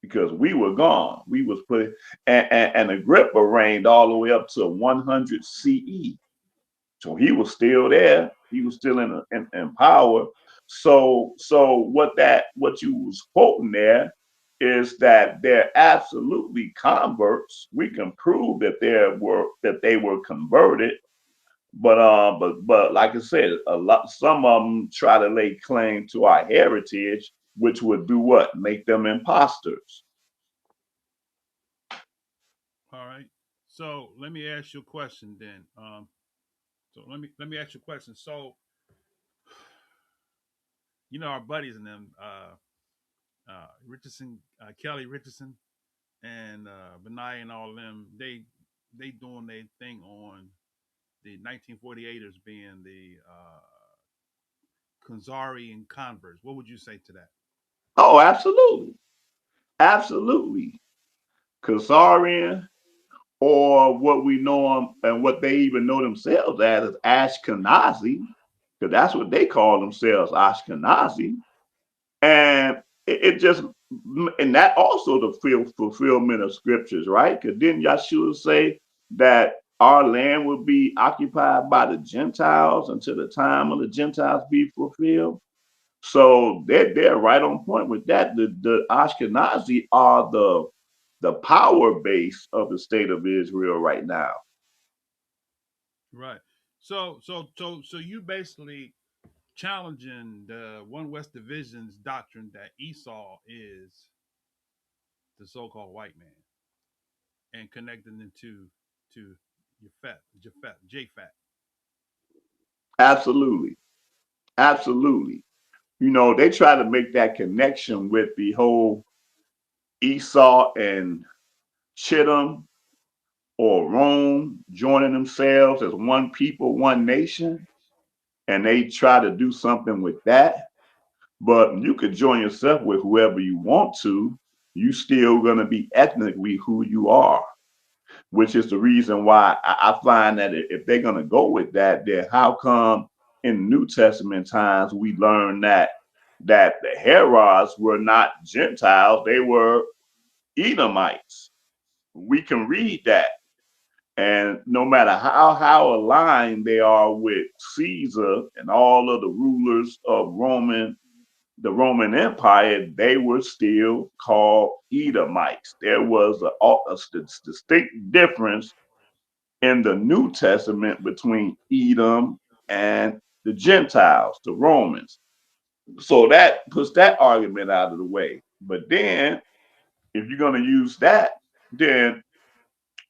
because we were gone. We was put, and Agrippa reigned all the way up to 100 CE. So he was still there. He was still in power. So what you was quoting there is that they're absolutely converts. We can prove that they were converted. But like I said, a lot some of them try to lay claim to our heritage, which would do what? Make them imposters. All right. So let me ask you a question then. So let me ask you a question. So you know our buddies and them, Richardson, Kelly Richardson, and Benai and all of them. They doing their thing on the 1948ers being the Kanzari and converts. What would you say to that? Oh, absolutely, absolutely. Khazarian, or what we know them and what they even know themselves as is Ashkenazi, because that's what they call themselves, Ashkenazi. And it just, and that also the fulfillment of scriptures, right? Because didn't Yeshua say that our land will be occupied by the Gentiles until the time of the Gentiles be fulfilled? So they're right on point with that. The Ashkenazi are the power base of the state of Israel right now. Right. So you basically challenging the One West Division's doctrine that Esau is the so-called white man and connecting it to Japhet. Absolutely. Absolutely. You know, they try to make that connection with the whole Esau and Chittim or Rome joining themselves as one people, one nation, and they try to do something with that. But you could join yourself with whoever you want to. You still gonna be ethnically who you are, which is the reason why I find that if they're gonna go with that, then how come? in New Testament times, we learn that the Herods were not Gentiles; they were Edomites. We can read that, and no matter how aligned they are with Caesar and all of the rulers of the Roman Empire, they were still called Edomites. There was a distinct difference in the New Testament between Edom and the Gentiles, the Romans. So that puts that argument out of the way. But then, if you're going to use that, then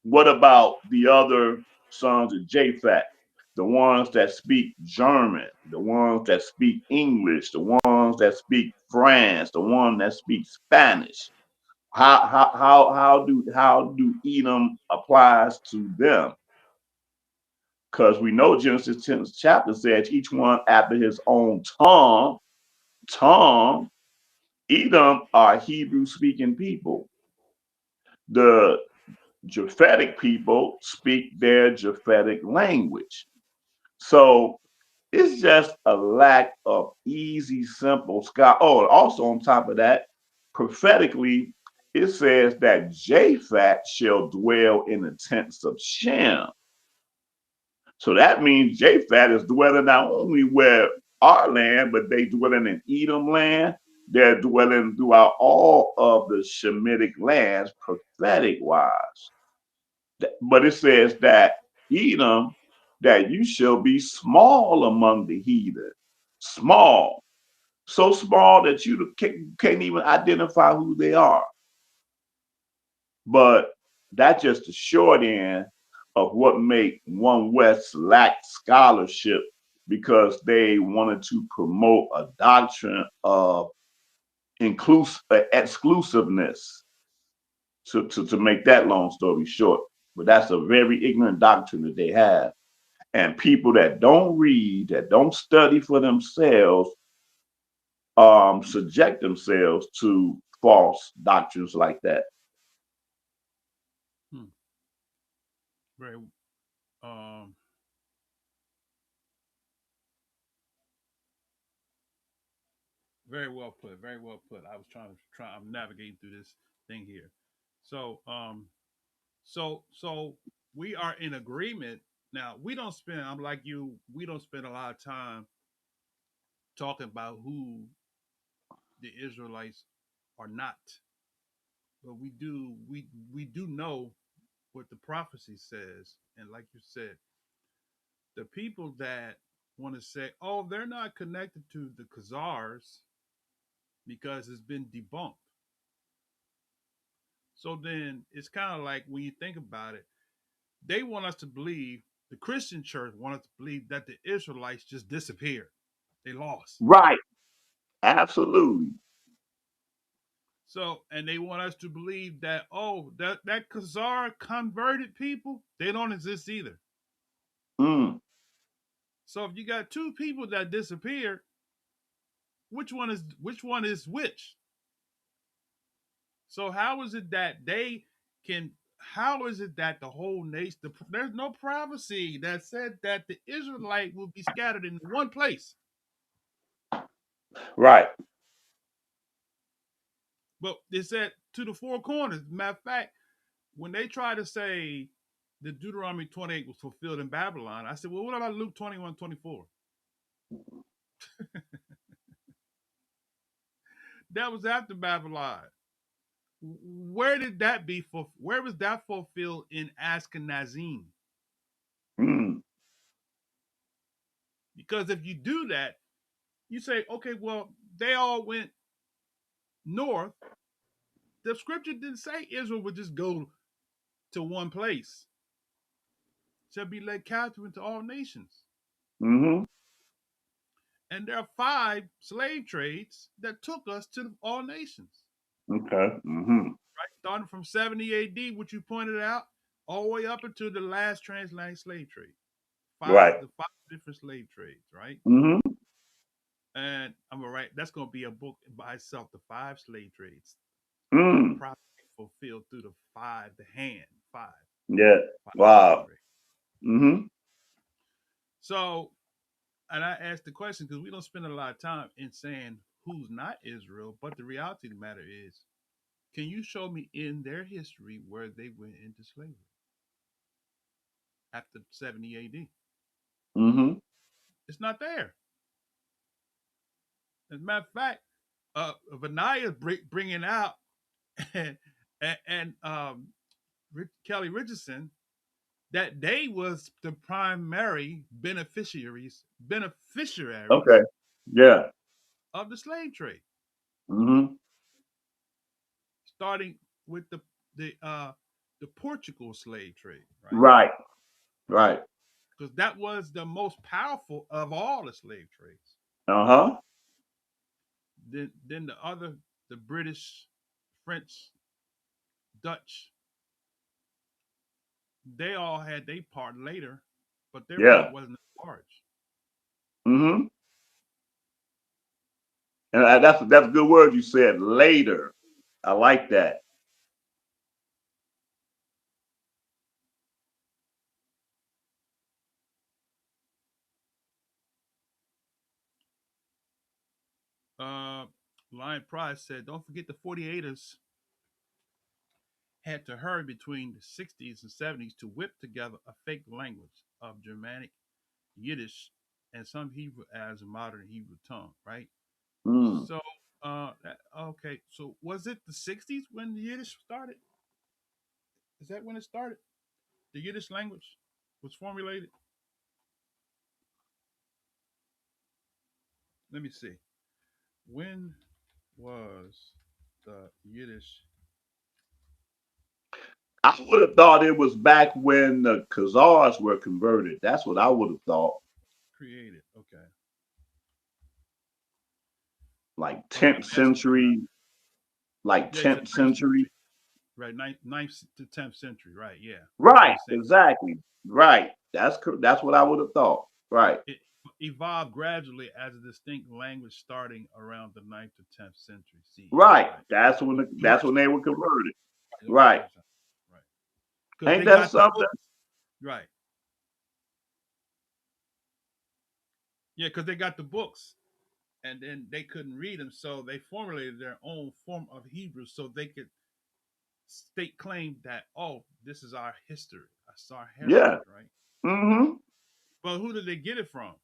what about the other sons of Japhet? The ones that speak German, the ones that speak English, the ones that speak France, the one that speak Spanish. How do Edom applies to them? Because we know Genesis 10th chapter says each one after his own tongue. Tongue. Edom are Hebrew speaking people. The Japhetic people speak their Japhetic language. So it's just a lack of easy, simple Scott. Oh, also on top of that, prophetically, it says that Japhet shall dwell in the tents of Shem. So that means Japhet is dwelling not only where our land, but they dwelling in Edom land. They're dwelling throughout all of the Shemitic lands, prophetic wise. But it says that Edom, that you shall be small among the heathen. Small. So small that you can't even identify who they are. But that's just the short end of what make One West lack scholarship because they wanted to promote a doctrine of exclusiveness. To make that long story short, but that's a very ignorant doctrine that they have. And people that don't read, that don't study for themselves, subject themselves to false doctrines like that. Hmm. Very, um, very well put. Very well put. I was trying. I'm navigating through this thing here. So, so we are in agreement now. We don't spend. I'm like you. We don't spend a lot of time talking about who the Israelites are not, but we do know what the prophecy says, and like you said, the people that want to say, "Oh, they're not connected to the Khazars because it's been debunked." So then it's kind of like when you think about it, they want us to believe, the Christian church want us to believe that the Israelites just disappeared. They lost. Right. Absolutely. So, and they want us to believe that, oh, that Khazar converted people, they don't exist either. Mm, So if you got two people that disappeared, which one is which? So how is it that they can? How is it that the whole nation? There's no prophecy that said that the Israelite will be scattered in one place. right. But it said to the four corners. Matter of fact, when they try to say the Deuteronomy 28 was fulfilled in Babylon, I said, well, what about Luke 21:24? That was after Babylon. Where did that be for? Where was that fulfilled in Ashkenazim? Mm, Because if you do that, you say, okay, well, they all went north. The scripture didn't say Israel would just go to one place. Shall be led captive into all nations. mm-hmm. And there are five slave trades that took us to all nations. Okay. Mm-hmm. Right? Starting from 70 AD, which you pointed out, all the way up into the last transatlantic slave trade. Right. The five different slave trades, right? Mm-hmm. And I'm gonna write that's gonna be a book by itself, the five slave trades. The Mm. prophecy fulfilled through the hand, Yeah. five slave Wow. trades. Mm-hmm. So and I asked the question because we don't spend a lot of time in saying who's not Israel, but the reality of the matter is, can you show me in their history where they went into slavery after 70 AD? Mm-hmm. It's not there. As a matter of fact, Vanaya bringing out and, and Kelly Richardson that they was the primary beneficiaries Okay. Yeah. of the slave trade, Mm-hmm. starting with the the Portugal slave trade, right? Right. Right. Because that was the most powerful of all the slave trades. Uh-huh. Then the other, the British, French, Dutch, they all had their part later, but their part Yeah. wasn't as large. Mm-hmm. And that's a good word you said. Later. I like that. Uh, Lion Price said, "Don't forget the 48ers had to hurry between the 60s and 70s to whip together a fake language of Germanic Yiddish and some Hebrew as a modern Hebrew tongue, right?" Mm. So, okay, so was it the 60s when the Yiddish started? Is that when it started? The Yiddish language was formulated? Let me see. When was the Yiddish I would have thought it was back when the Khazars were converted. That's what I would have thought. created? Okay. Like Okay, 10th yes, you're right. century, like Yeah, he said 10th ninth century. century, right? Ninth to 10th century, right? Yeah, that's what Right, he's saying. exactly. Right. That's what I would have thought. Right. It evolved gradually as a distinct language starting around the ninth to 10th century CE, Right. right? That's when they were converted. Right, over Right. 200, right? Because Ain't they that got the something? books, right? Yeah, because they got the books, and then they couldn't read them, so they formulated their own form of Hebrew so they could state claim that, oh, this is our history, that's our Yeah. heritage, right? Mm-hmm. But who did they get it from?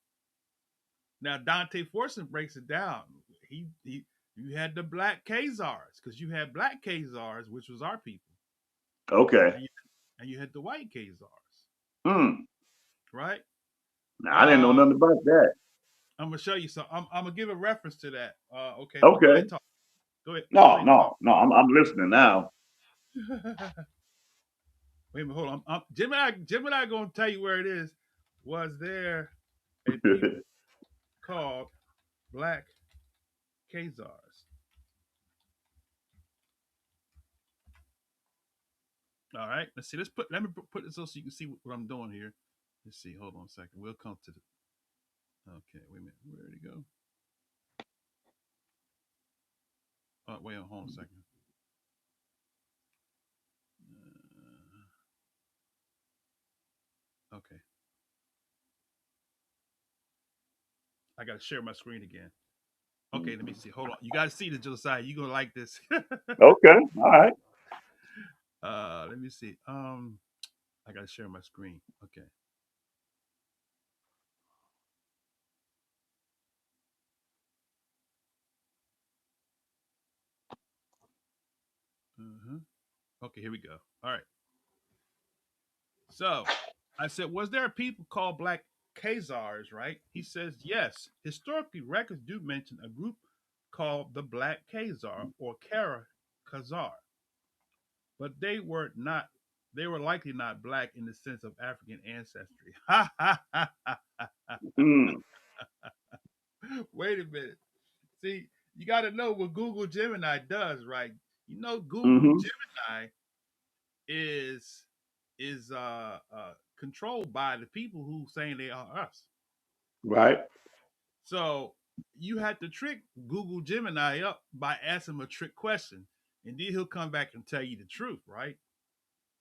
Now Dante Forson breaks it down. He you had the black Khazars because you had black Khazars, which was our people, Okay. and you had the white Khazars, Mm. right? Now, I didn't know Uh, nothing about that. I'm gonna show you some. I'm gonna give a reference to that. Okay, but go Okay. ahead talk. Go No, ahead talk. no, no. I'm listening now. Wait a minute, hold on. Jim and I gonna tell you where it is. Was there a people called Black Khazars? All right, let's see. Let me put this so you can see what I'm doing here. Let's see. Hold on a second. We'll come to the. Okay, wait a minute. Where did it go? Oh, wait, hold on a second. Okay, I gotta share my screen again. Okay, let me see. Hold on. You gotta see the Josiah. You gonna like this. Okay. All right. Let me see. I gotta share my screen. Okay. Uh-huh. Okay, here we go. All right. So I said, was there a people called Black Khazars, right? He says, yes. Historically, records do mention a group called the Black Khazar or Kara Khazar, but they were likely not black in the sense of African ancestry. Ha ha ha ha ha. Mm. Wait a minute. See, you got to know what Google Gemini does, right? You know, Google Mm-hmm. Gemini is controlled by the people who saying they are us. Right. So you had to trick Google Gemini up by asking him a trick question, and then he'll come back and tell you the truth, right?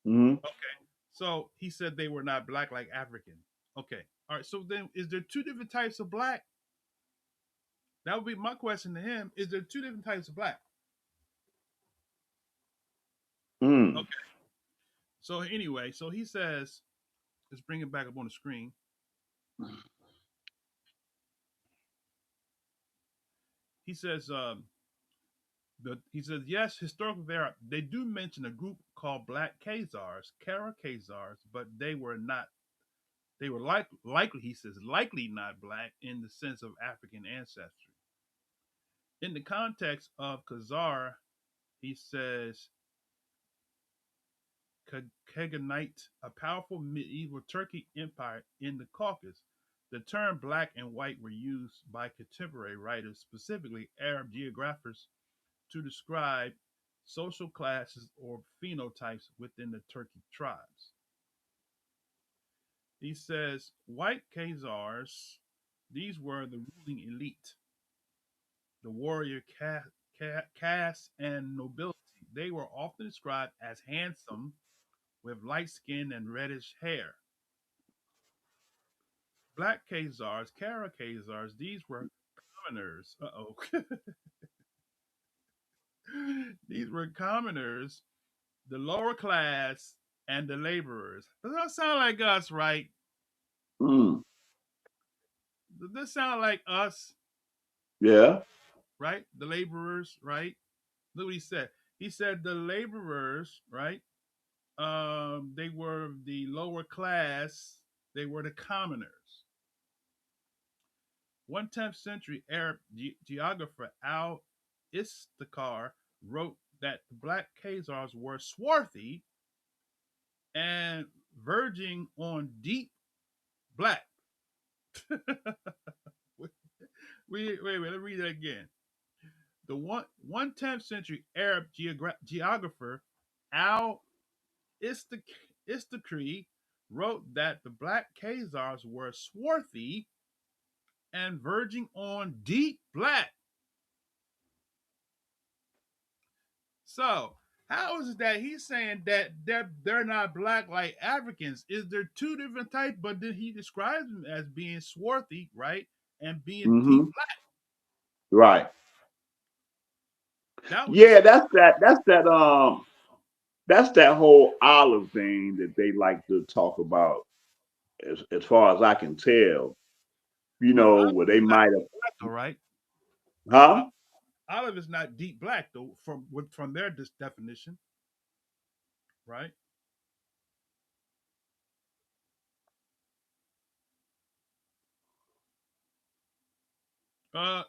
Mm-hmm. Okay. So he said they were not black like African. Okay. All right. So then, is there two different types of black? That would be my question to him. Is there two different types of black? Mm. Okay. So anyway, so he says, let's bring it back up on the screen. He says, he says yes, historically they do mention a group called Black Khazars, Kara Khazars, but they were not. They were likely, he says, likely not black in the sense of African ancestry. In the context of Khazar, he says Khaganite, a powerful medieval Turkic empire in the Caucasus. The term black and white were used by contemporary writers, specifically Arab geographers, to describe social classes or phenotypes within the Turkic tribes. He says white Khazars, these were the ruling elite, the warrior caste and nobility. They were often described as handsome with light skin and reddish hair. Black Khazars, Kara Khazars, these were commoners. Uh oh. These were commoners, the lower class, and the laborers. Does that sound like us, right? Mm. Does this sound like us, Yeah. right? The laborers, right? Look what he said. He said the laborers, right? They were the lower class. They were the commoners. 1/10th century Arab geographer Al Istakar wrote that the black Khazars were swarthy and verging on deep black. Wait, let me read that again. The 1/10th century Arab geographer Al Istakri wrote that the black Khazars were swarthy and verging on deep black. So, how is it that he's saying that they're not black like Africans? Is there two different types? But then he describes them as being swarthy, right, and being deep Mm-hmm. black. Right. That was Yeah, just that's that whole olive thing that they like to talk about, as far as I can tell. well, Where they might have, black though, right? huh? Olive is not deep black though, from their definition, right? Uh,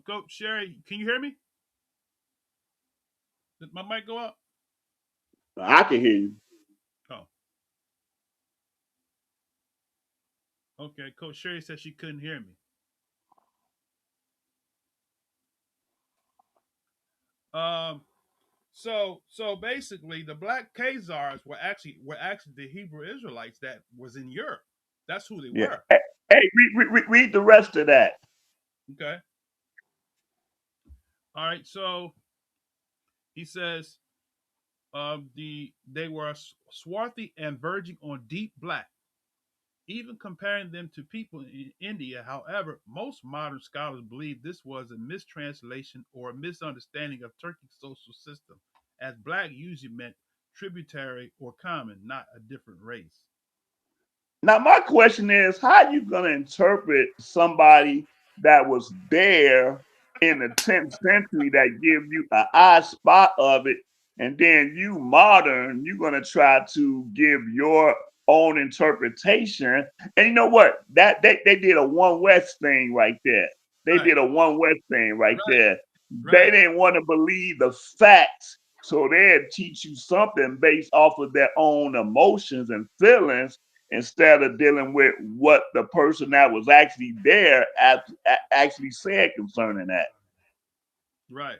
Coach Sherry, can you hear me? Did my mic go up? I can hear you. Oh, okay. Coach Sherry said she couldn't hear me. Um, so basically, the black Khazars were actually the Hebrew Israelites that was in Europe. That's who they Yeah. were. Hey, read the rest of that. Okay. All right. So he says, they were swarthy and verging on deep black. Even comparing them to people in India, however, most modern scholars believe this was a mistranslation or a misunderstanding of Turkey's social system, as black usually meant tributary or common, not a different race. Now, my question is, how you gonna interpret somebody that was there in the 10th century that gives you an eye spot of it, and then you modern, you're gonna try to give your own interpretation. And you know what? That they did a one West thing right there. They Right, did a one West thing right right, there. They right, didn't want to believe the facts, so they'd teach you something based off of their own emotions and feelings instead of dealing with what the person that was actually there actually said concerning that. right.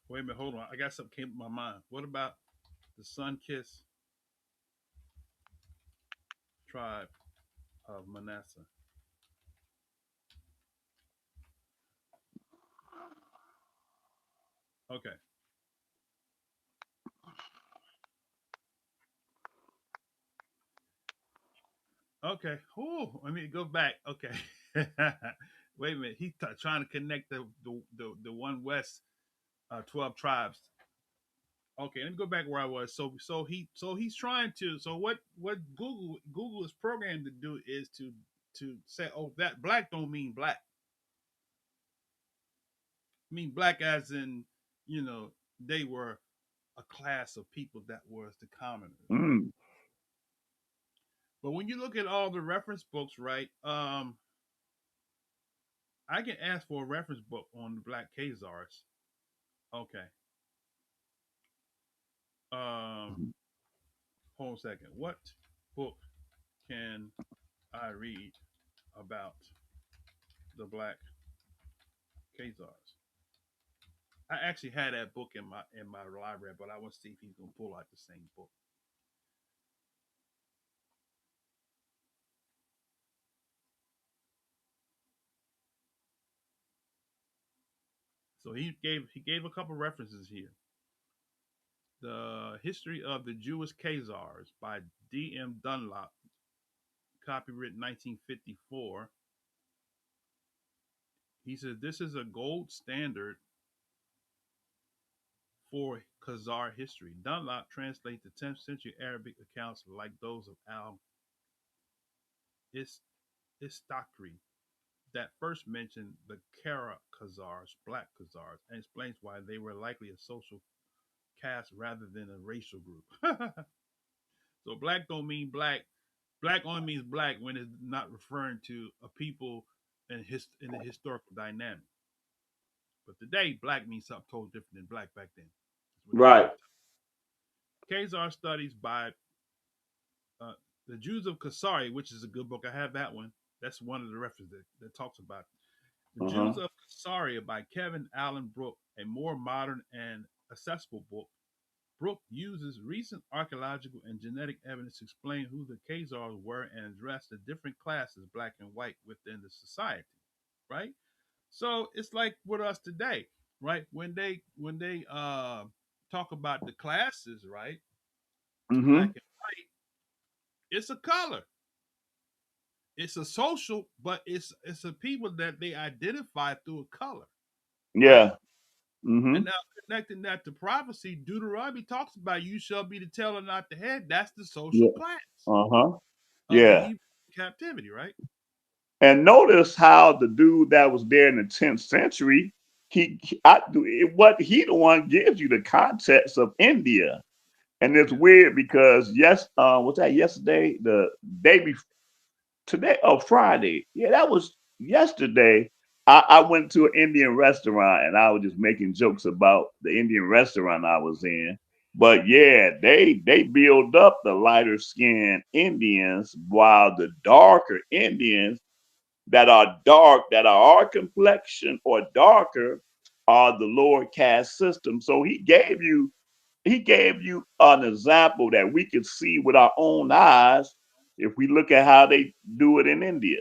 Wait a minute, hold on. I got something came to my mind. What about the Sun Kiss tribe of Manasseh? Okay. Okay. Oh, let me go back. Okay. Wait a minute. He's trying to connect the one West 12 tribes. Okay, let me go back where I was. So he's trying to. So what Google is programmed to do is to say, oh, that black don't mean black. I mean black as in, you know, they were a class of people that was the commoners, right? Mm. But when you look at all the reference books, right? I can ask for a reference book on the Black Khazars. Okay. Um, hold on a second. What book can I read about the Black Khazars? I actually had that book in my library, but I want to see if he's gonna pull out the same book. So he gave a couple references here. The History of the Jewish Khazars by D.M. Dunlop, copyright 1954. He says this is a gold standard for Khazar history. Dunlop translates the 10th century Arabic accounts like those of Al Istakri that first mentioned the Kara Khazars, black Khazars, and explains why they were likely a social caste rather than a racial group. So black don't mean black. Black only means black when it's not referring to a people in the historical dynamic. But today, black means something totally different than black back then. That's what he's trying Right. to tell. Khazar studies by uh, the Jews of Kasari, which is a good book. I have that one. That's one of the references that talks about it. The Jews Uh-huh. of Kasari by Kevin Allen Brooke, a more modern and accessible book. Brooke uses recent archaeological and genetic evidence to explain who the Khazars were and address the different classes, black and white, within the society. Right. So it's like with us today, right? When they talk about the classes, right? Black Mm-hmm. and white, it's a color. It's a social, but it's a people that they identify through a color, right? Yeah. Mm-hmm. And now connecting that to prophecy, Deuteronomy talks about you shall be the tail and not the head. That's the social Yeah. class Uh-huh. of the Yeah. Hebrew captivity, right? And notice how the dude that was there in the 10th century, what he the one gives you the context of India. And it's Yeah, weird because was that yesterday? The day before today or Friday. Yeah, that was yesterday. I went to an Indian restaurant and I was just making jokes about the Indian restaurant I was in. But yeah, they build up the lighter skinned Indians while the darker Indians that are dark, that are our complexion or darker, are the lower caste system. So he gave you an example that we could see with our own eyes if we look at how they do it in India.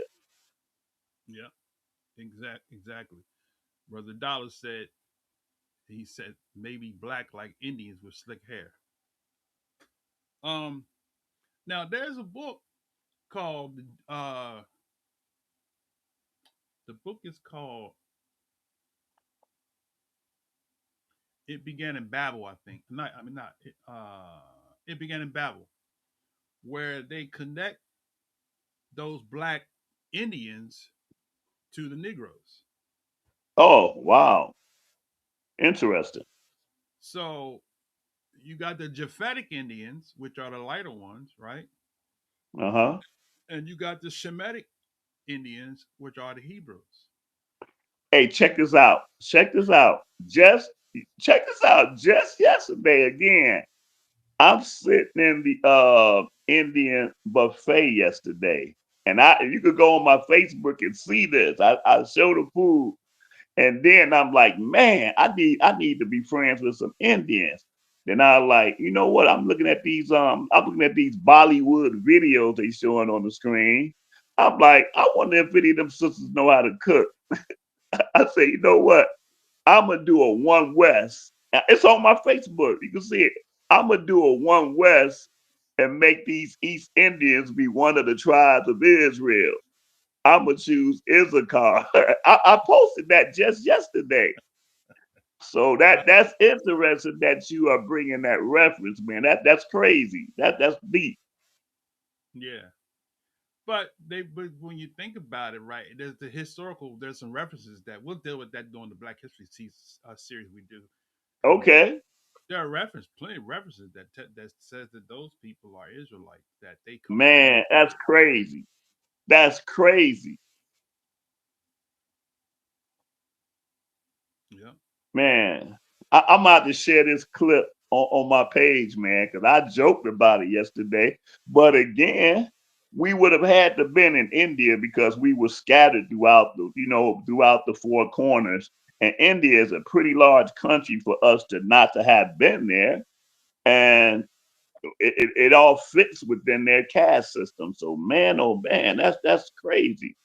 yeah, exactly. Brother Dollar said he said maybe black like Indians with slick hair. Um, Now there's a book called the book is called It Began in Babel, I think. Not I mean not It Began in Babel, where they connect those black Indians to the Negroes. Oh, wow. Interesting. So you got the Japhetic Indians, which are the lighter ones, right? Uh-huh. And you got the Shemitic Indians, which are the Hebrews. Hey, check this out. Check this out. Just check this out. Just yesterday again, I'm sitting in the Indian buffet yesterday. And you could go on my Facebook and see this. I show the food. And then I'm like, man, I need to be friends with some Indians. Then I like, you know what? I'm looking at these Bollywood videos they showing on the screen. I'm like, I wonder if any of them sisters know how to cook. I say, you know what? I'm gonna do a one west. It's on my Facebook. You can see it. I'm gonna do a one west and make these East Indians be one of the tribes of Israel. I'ma choose Issachar. I posted that just yesterday. So Uh, that's interesting that you are bringing that reference, man. That's crazy. That's deep. yeah. But when you think about it, right? There's the historical. There's some references that we'll deal with that during the Black History series we do coming up. Okay, There are plenty of references that says that those people are Israelites, that they come from man, Israel. that's crazy. That's crazy. Yeah. Man, I'm about to share this clip on my page, man, because I joked about it yesterday. But again, we would have had to been in India because we were scattered throughout throughout the four corners. And India is a pretty large country for us not to have been there. And it all fits within their caste system. So man, oh man, that's crazy.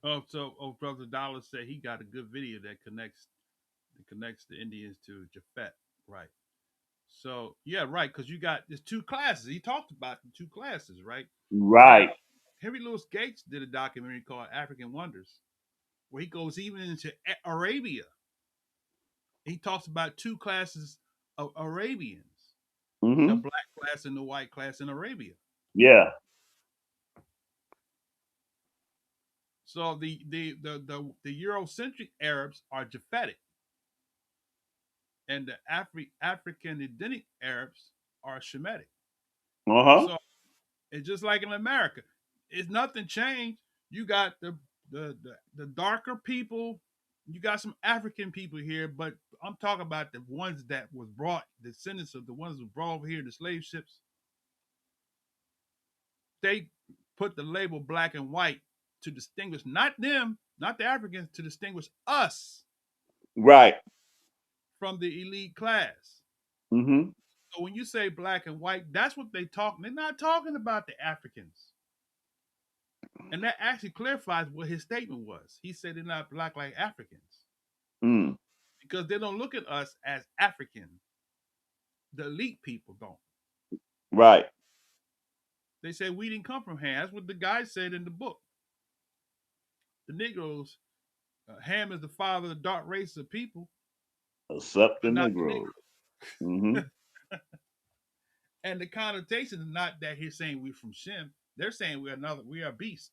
Brother Dollar said he got a good video that connects the Indians to Japhet. Right. So yeah, right, because you got there's two classes. He talked about the two classes, right? Now, Right. Henry Louis Gates did a documentary called African Wonders, where he goes even into Arabia. He talks about two classes of Arabians, the Hmm. black class and the white class in Arabia. Yeah. So the Eurocentric Arabs are Japhetic, and the African Edenic Arabs are Shemitic. Uh-huh. So it's just like in America. It's nothing changed. You got the darker people. You got some African people here, but I'm talking about the ones that was brought, the descendants of the ones who brought over here the slave ships. They put the label black and white to distinguish not them, not the Africans, to distinguish us Right. from the elite class. Hmm. So when you say black and white, that's what they talk. They're not talking about the Africans. And that actually clarifies what his statement was. He said they're not black like Africans Mm. because they don't look at us as African. The elite people don't. Right. They say we didn't come from Ham. That's what the guy said in the book. The Negroes, Ham is the father of the dark race of people, Except the but not the Negroes. Hmm. Negroes. And the connotation is not that he's saying we're from Shem. They're saying we are beasts.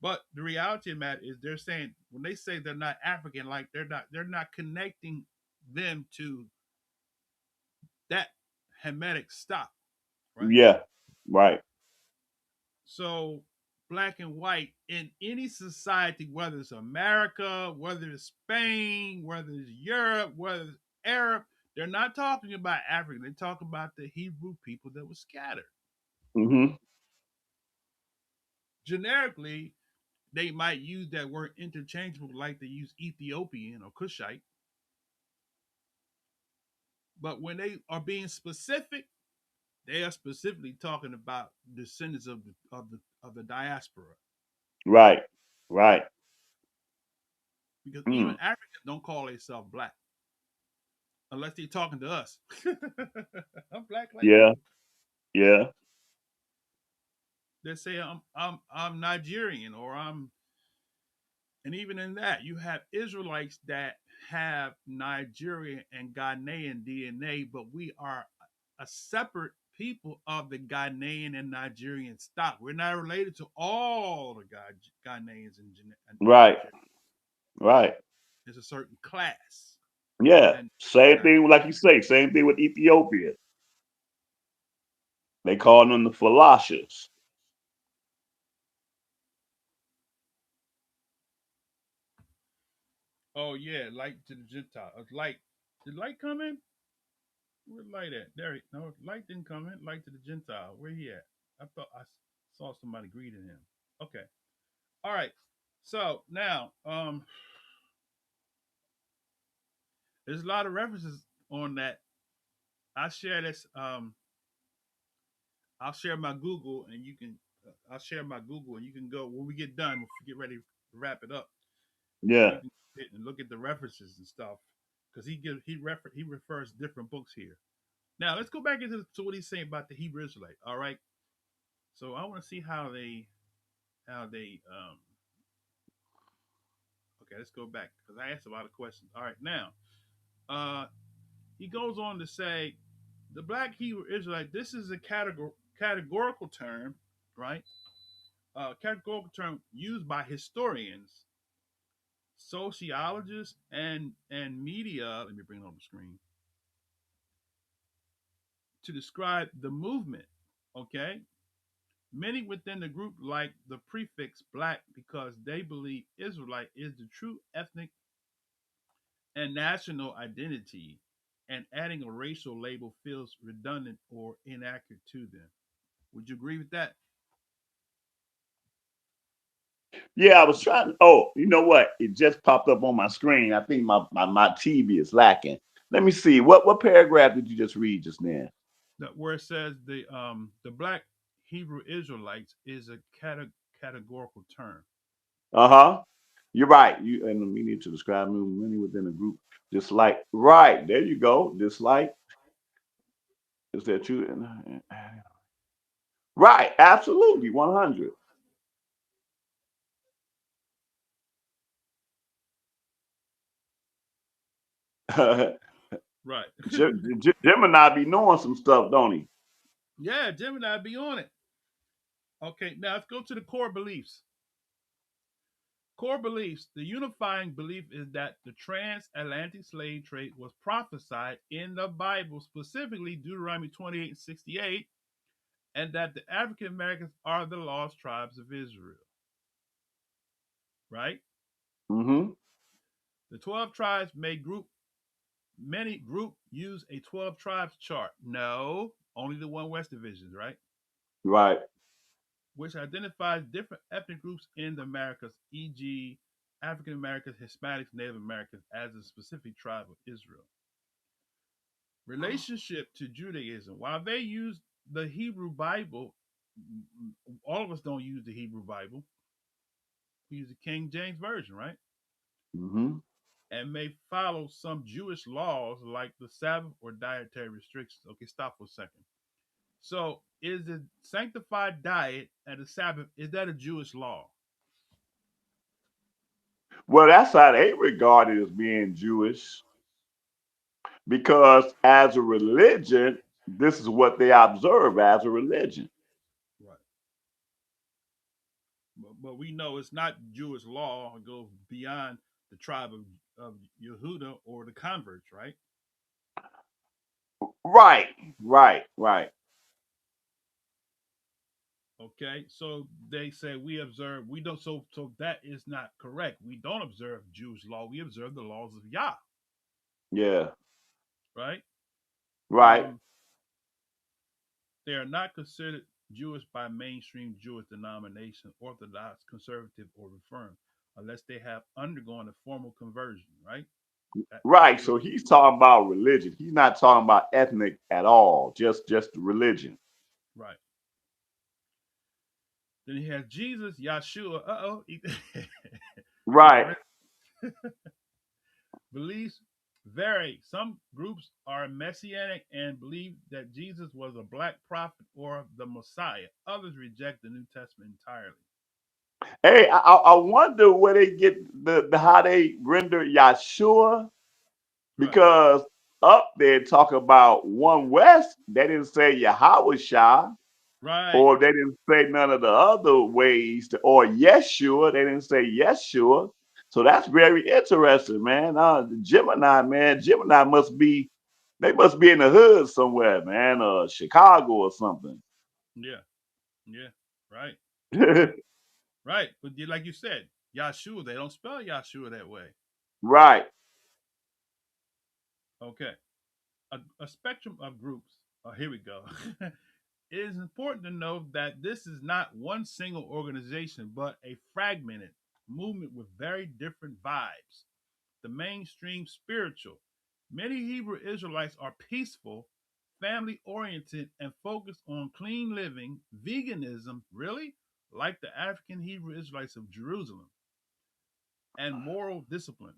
But the reality of the matter is they're saying when they say they're not African, like they're not connecting them to that Hamitic stock, right? Yeah. Right. So black and white in any society, whether it's America, whether it's Spain, whether it's Europe, whether it's Arab, they're not talking about Africa. They talk about the Hebrew people that were scattered. Hmm. Generically, they might use that word interchangeable like they use Ethiopian or Cushite. But when they are being specific, they are specifically talking about descendants of the diaspora. Right. Right. Because even Mm. Africans don't call themselves black unless they're talking to us. I'm black like Yeah. you. Yeah. They say I'm Nigerian or I'm, and even in that you have Israelites that have Nigerian and Ghanaian DNA, but we are a separate people of the Ghanaian and Nigerian stock. We're not related to all the Ghanaians and Right. Nigerians. Right. There's a certain class Yeah. within Same Nigeria. thing, like you say. Same thing with Ethiopia. They call them the Falashas. Oh yeah, light to the Gentile. Light. Did light come in? Where light at? There. No, light didn't come in. Light to the Gentile. Where he at? I thought I saw somebody greeting him. Okay. All right. So now, there's a lot of references on that. I share this. I'll share my Google, and you can. I'll share my Google, and you can go when we get done. We'll get ready to wrap it up. Yeah. You can sit and look at the references and stuff. because he refers different books here. Now let's go back into to what he's saying about the Hebrew Israelite. All right. So I want to see how they okay, let's go back because I asked a lot of questions. All right, now uh he goes on to say the black Hebrew Israelite, this is a categorical term, right? Categorical term used by historians, sociologists, and media. Let me bring it on the screen to describe the movement. Okay, many within the group like the prefix black because they believe Israelite is the true ethnic and national identity, and adding a racial label feels redundant or inaccurate to them. Would you agree with that? Yeah, I was trying. Oh, you know what? It just popped up on my screen. I think my TV is lacking. Let me see. What paragraph did you just read just now? That where it says the black Hebrew Israelites is a categorical term. Uh-huh. You're right. You and we need to describe many within a group. Just like right. There you go. Just like is that you? Right. Absolutely. 100. Right. Gemini be knowing some stuff, don't he? Yeah, Gemini be on it. Okay, now let's go to the core beliefs. Core beliefs. The unifying belief is that the transatlantic slave trade was prophesied in the Bible, specifically Deuteronomy 28 and 68, and that the African Americans are the lost tribes of Israel. Right? Mm-hmm. The 12 tribes may group many group use a 12 tribes chart. No, only the one West divisions, right? Right. Which identifies different ethnic groups in the Americas, e.g., African Americans, Hispanics, Native Americans, as a specific tribe of Israel. Relationship to Judaism. While they use the Hebrew Bible, all of us don't use the Hebrew Bible. We use the King James Version, right? Mm-hmm. And may follow some Jewish laws like the Sabbath or dietary restrictions. Okay, stop for a second. So, is the sanctified diet at the Sabbath, is that a Jewish law? Well, that's how they regard it as being Jewish, because as a religion, this is what they observe as a religion. Right. But we know it's not Jewish law. It goes beyond the tribe of Yehuda or the converts, right? Right, right, right. Okay. So they say we observe, we don't, so that is not correct. We don't observe Jewish law. We observe the laws of Yah, Yeah, right? right. Um, they are not considered Jewish by mainstream Jewish denomination, Orthodox, Conservative, or Reform, unless they have undergone a formal conversion, right? That's Right. what, So he's talking about religion. He's not talking about ethnic at all. Just religion. right. Then he has Jesus, Yahshua. He Right. already beliefs vary. Some groups are messianic and believe that Jesus was a black prophet or the Messiah. Others reject the New Testament entirely. Hey, I wonder where they get the how they render Yahshua, Right, because up there talk about one West, they didn't say Yahweh Shah, right, or they didn't say none of the other ways, or Yeshua, they didn't say Yeshua. So that's very interesting, man. Gemini, man, Gemini must be, they must be in the hood somewhere, man, Chicago or something. yeah, yeah, right, right. But like you said, Yahshua, they don't spell Yahshua that way. Right. Okay, a spectrum of groups. Oh, here we go. It is important to note that this is not one single organization, but a fragmented movement with very different vibes. The mainstream spiritual. Many Hebrew Israelites are peaceful, family oriented, and focused on clean living, veganism, really, like the African Hebrew Israelites of Jerusalem, and moral discipline.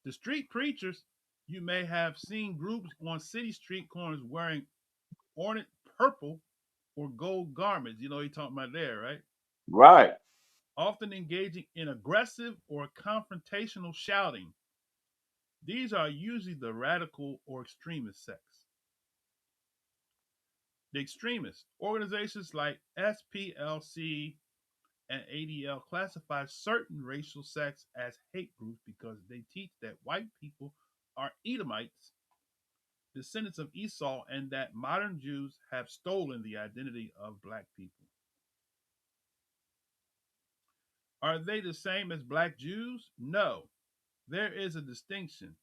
The street preachers, you may have seen groups on city street corners wearing ornate purple or gold garments. You know, you're talking about there, right? Right. Often engaging in aggressive or confrontational shouting. These are usually the radical or extremist sects. The extremist organizations like SPLC and ADL classify certain racial sects as hate groups because they teach that white people are Edomites, descendants of Esau, and that modern Jews have stolen the identity of black people. Are they the same as black Jews? No. There is a distinction.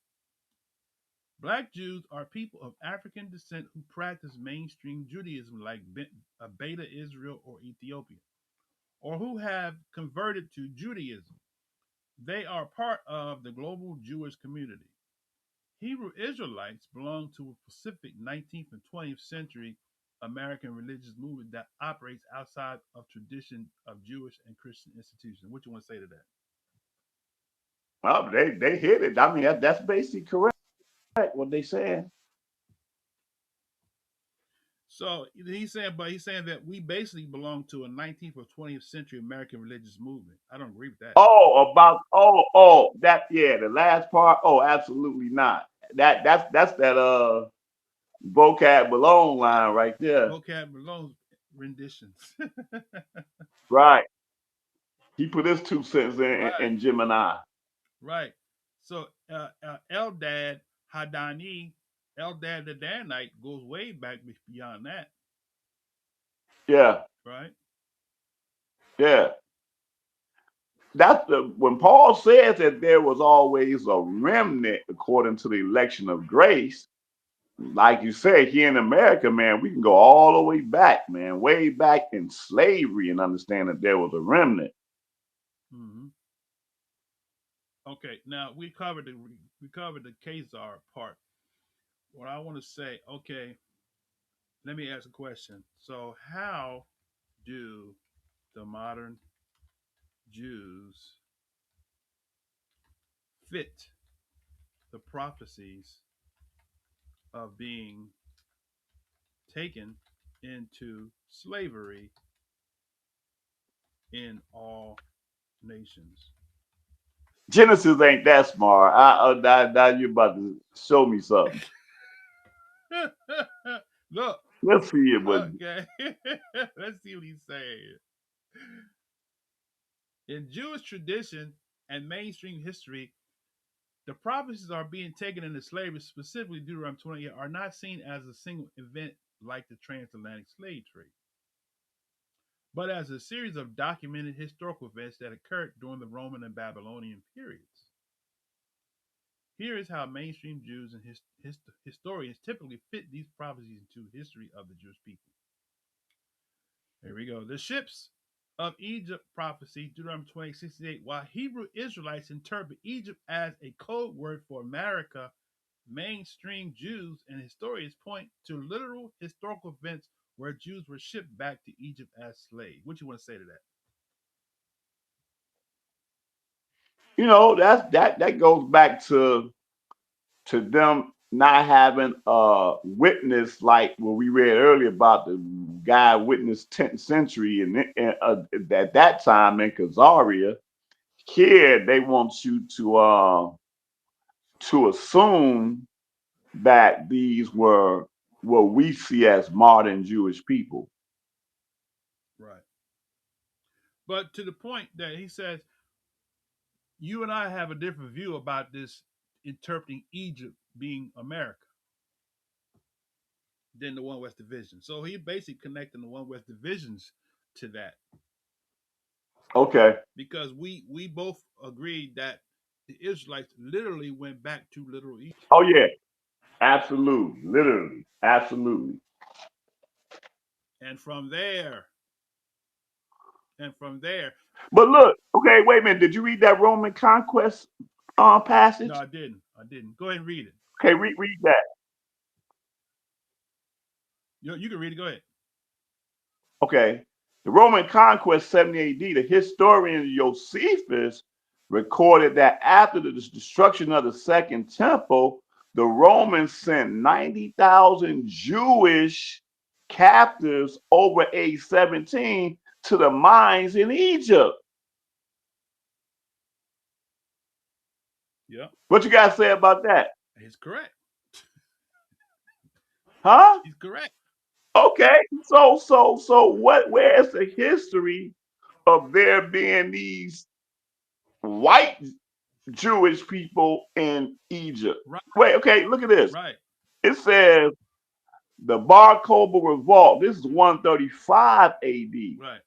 Black Jews are people of African descent who practice mainstream Judaism like Beta Israel or Ethiopia, or who have converted to Judaism. They are part of the global Jewish community. Hebrew Israelites belong to a specific 19th and 20th century American religious movement that operates outside of tradition of Jewish and Christian institutions. What you want to say to that? Well, they hit it. I mean, that's basically correct what they said. So he's saying that we basically belong to a 19th or 20th century American religious movement. I don't agree with that. That yeah, the last part. Oh, absolutely not. That's that vocab Malone line right there. Vocab Malone's renditions. Right. He put his 2 cents Right, in Gemini. right. So Eldad Hadani, Eldad the Danite goes way back beyond that, Yeah, right? yeah. That's when Paul says that there was always a remnant according to the election of grace. Like you said, here in America, man, we can go all the way back, man, way back in slavery and understand that there was a remnant. Hmm. Okay, now we covered the Khazar part. What I want to say, okay, let me ask a question. So, how do the modern Jews fit the prophecies of being taken into slavery in all nations? Genesis ain't that smart. Now you about to show me something. Look, Let's see it, but okay, let's see what he's saying. In Jewish tradition and mainstream history, the prophecies are being taken into slavery, specifically Deuteronomy 28, are not seen as a single event like the transatlantic slave trade, but as a series of documented historical events that occurred during the Roman and Babylonian periods. Here is how mainstream Jews and historians typically fit these prophecies into history of the Jewish people. Here we go. The ships of Egypt prophecy, Deuteronomy 20:68. While Hebrew Israelites interpret Egypt as a code word for America, mainstream Jews and historians point to literal historical events where Jews were shipped back to Egypt as slaves. What you want to say to that? that goes back to them not having a witness like what we read earlier about the guy witnessed 10th century and at that time in Khazaria. Here they want you to assume that these were what we see as modern Jewish people. Right. But to the point that he says, you and I have a different view about this interpreting Egypt being America than the One West Division. So he basically connecting the One West Divisions to that Okay. because we both agreed that the Israelites literally went back to literal Egypt, Oh yeah, absolutely, literally, absolutely. and from there, and from there. But look, okay, wait a minute. Did you read that Roman conquest No, passage? I didn't. I didn't. Go ahead and read it. Okay, read that. You can read it. Go ahead. Okay. The Roman conquest 70 AD, the historian Josephus recorded that after the destruction of the second temple, the Romans sent 90,000 Jewish captives over age 17 to the mines in Egypt. Yep. What you guys say about that? He's correct. Huh? He's correct. Okay. So where's the history of there being these white Jewish people in Egypt? Right. Wait, okay, look at this. Right. It says the Bar Kokhba revolt. This is 135 AD. Right.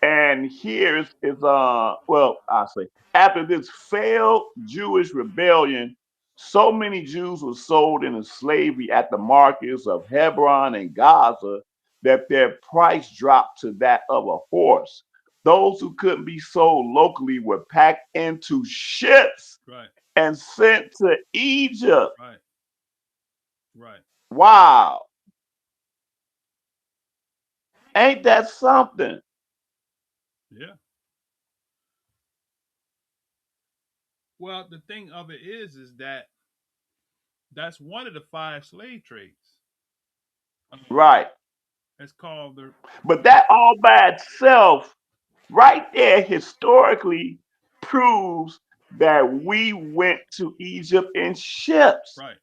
And here is well, I say after this failed Jewish rebellion, so many Jews were sold into slavery at the markets of Hebron and Gaza that their price dropped to that of a horse. Those who couldn't be sold locally were packed into ships Right. and sent to Egypt. Right. Right. Wow, ain't that something? Yeah. Well, the thing of it is that that's one of the five slave trades. Right. It's called the But that all by itself right there historically proves that we went to Egypt in ships. right.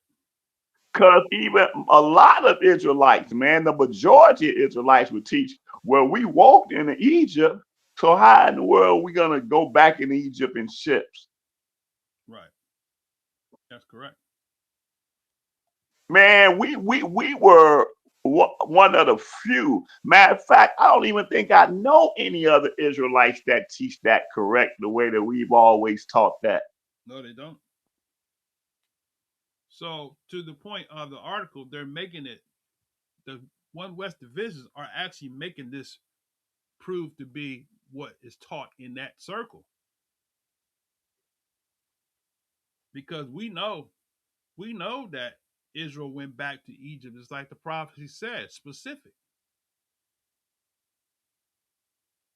Because even a lot of Israelites, man, the majority of Israelites would teach, well, we walked into Egypt, so how in the world are we going to go back into Egypt in ships? Right. That's correct. Man, we were one of the few. Matter of fact, I don't even think I know any other Israelites that teach that correct the way that we've always taught that. No, they don't. So to the point of the article, they're making it the One West divisions are actually making this prove to be what is taught in that circle because we know that Israel went back to Egypt. It's like the prophecy said, specific.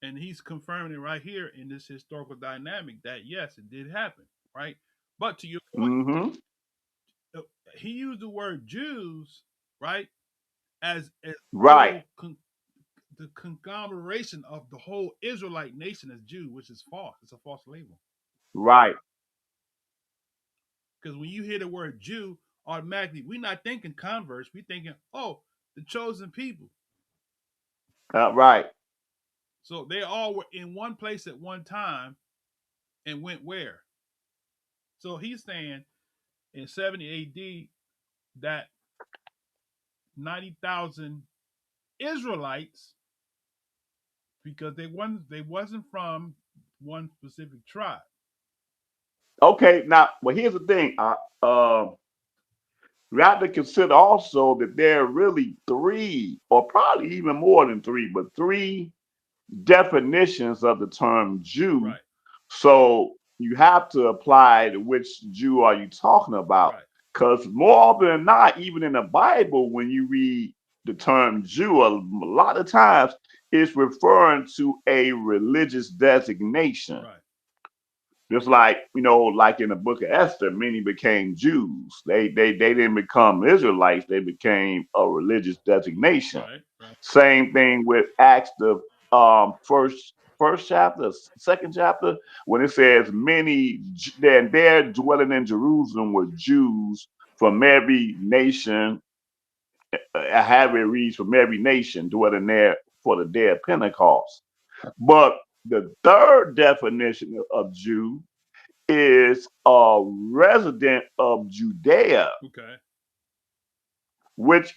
And he's confirming it right here in this historical dynamic that yes, it did happen, right? But to your point, Mm-hmm. uh, he used the word Jews, right, as Right, whole the conglomeration of the whole Israelite nation as Jew, which is false. It's a false label. right, Because when you hear the word Jew, automatically we're not thinking converts. We're thinking, oh, the chosen people. right. So they all were in one place at one time and went where? So he's saying in 70 AD that 90,000 Israelites, because they wasn't from one specific tribe. Okay, now, well, here's the thing. We have to consider also that there are really three, or probably even more than three, but three definitions of the term Jew. Right, So you have to apply to which Jew are you talking about? right, Because more often than not, even in the Bible, when you read the term Jew, a lot of times it's referring to a religious designation. right, Just like, like in the book of Esther, many became Jews. They didn't become Israelites, they became a religious designation. right, right, Same thing with Acts, the first chapter, second chapter, when it says many then there dwelling in Jerusalem were Jews from every nation, have it reads from every nation dwelling there for the day of Pentecost. But the third definition of Jew is a resident of Judea, okay, which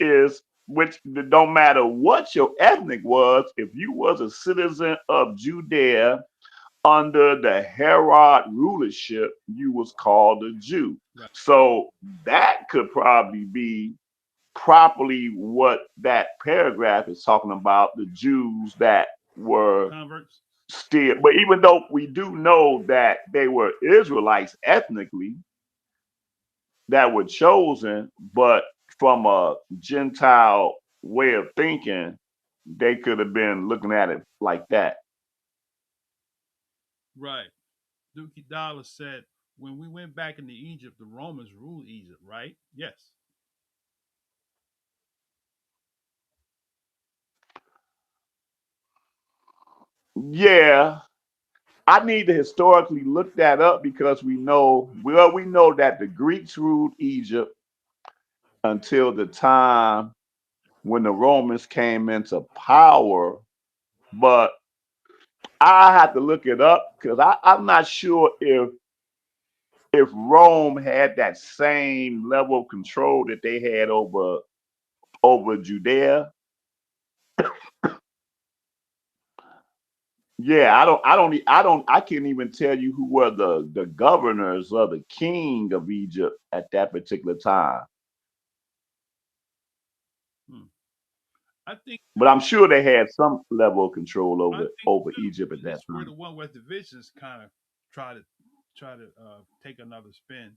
don't matter what your ethnic was, if you was a citizen of Judea under the Herod rulership, you was called a Jew. right. So that could probably be properly what that paragraph is talking about, the Jews that were Converts. still, but even though we do know that they were Israelites ethnically that were chosen, but from a Gentile way of thinking, they could have been looking at it like that. Right. Dookie Dollar said, when we went back into Egypt, the Romans ruled Egypt, right? Yes. Yeah, I need to historically look that up because we know that the Greeks ruled Egypt until the time when the Romans came into power. But I have to look it up because I'm not sure if Rome had that same level of control that they had over Judea. Yeah, I can't even tell you who were the governors or the king of Egypt at that particular time. Hmm. I think But I'm sure they had some level of control I think over too, Egypt at and this that is where time. the one West divisions kind of try to take another spin.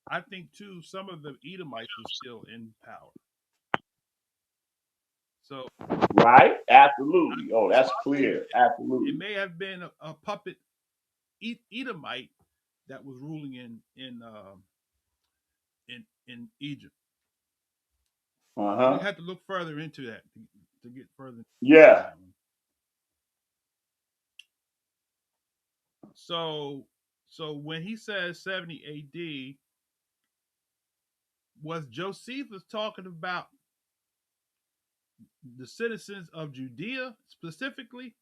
I think too, some of the Edomites were still in power. So Right? I Absolutely. Oh, so that's I think clear. it Absolutely. may have been a puppet Edomite that was ruling in Egypt. We Uh-huh. had to look further into that to get further on Yeah. that one. So so when he says 70 AD, was Josephus talking about the citizens of Judea specifically?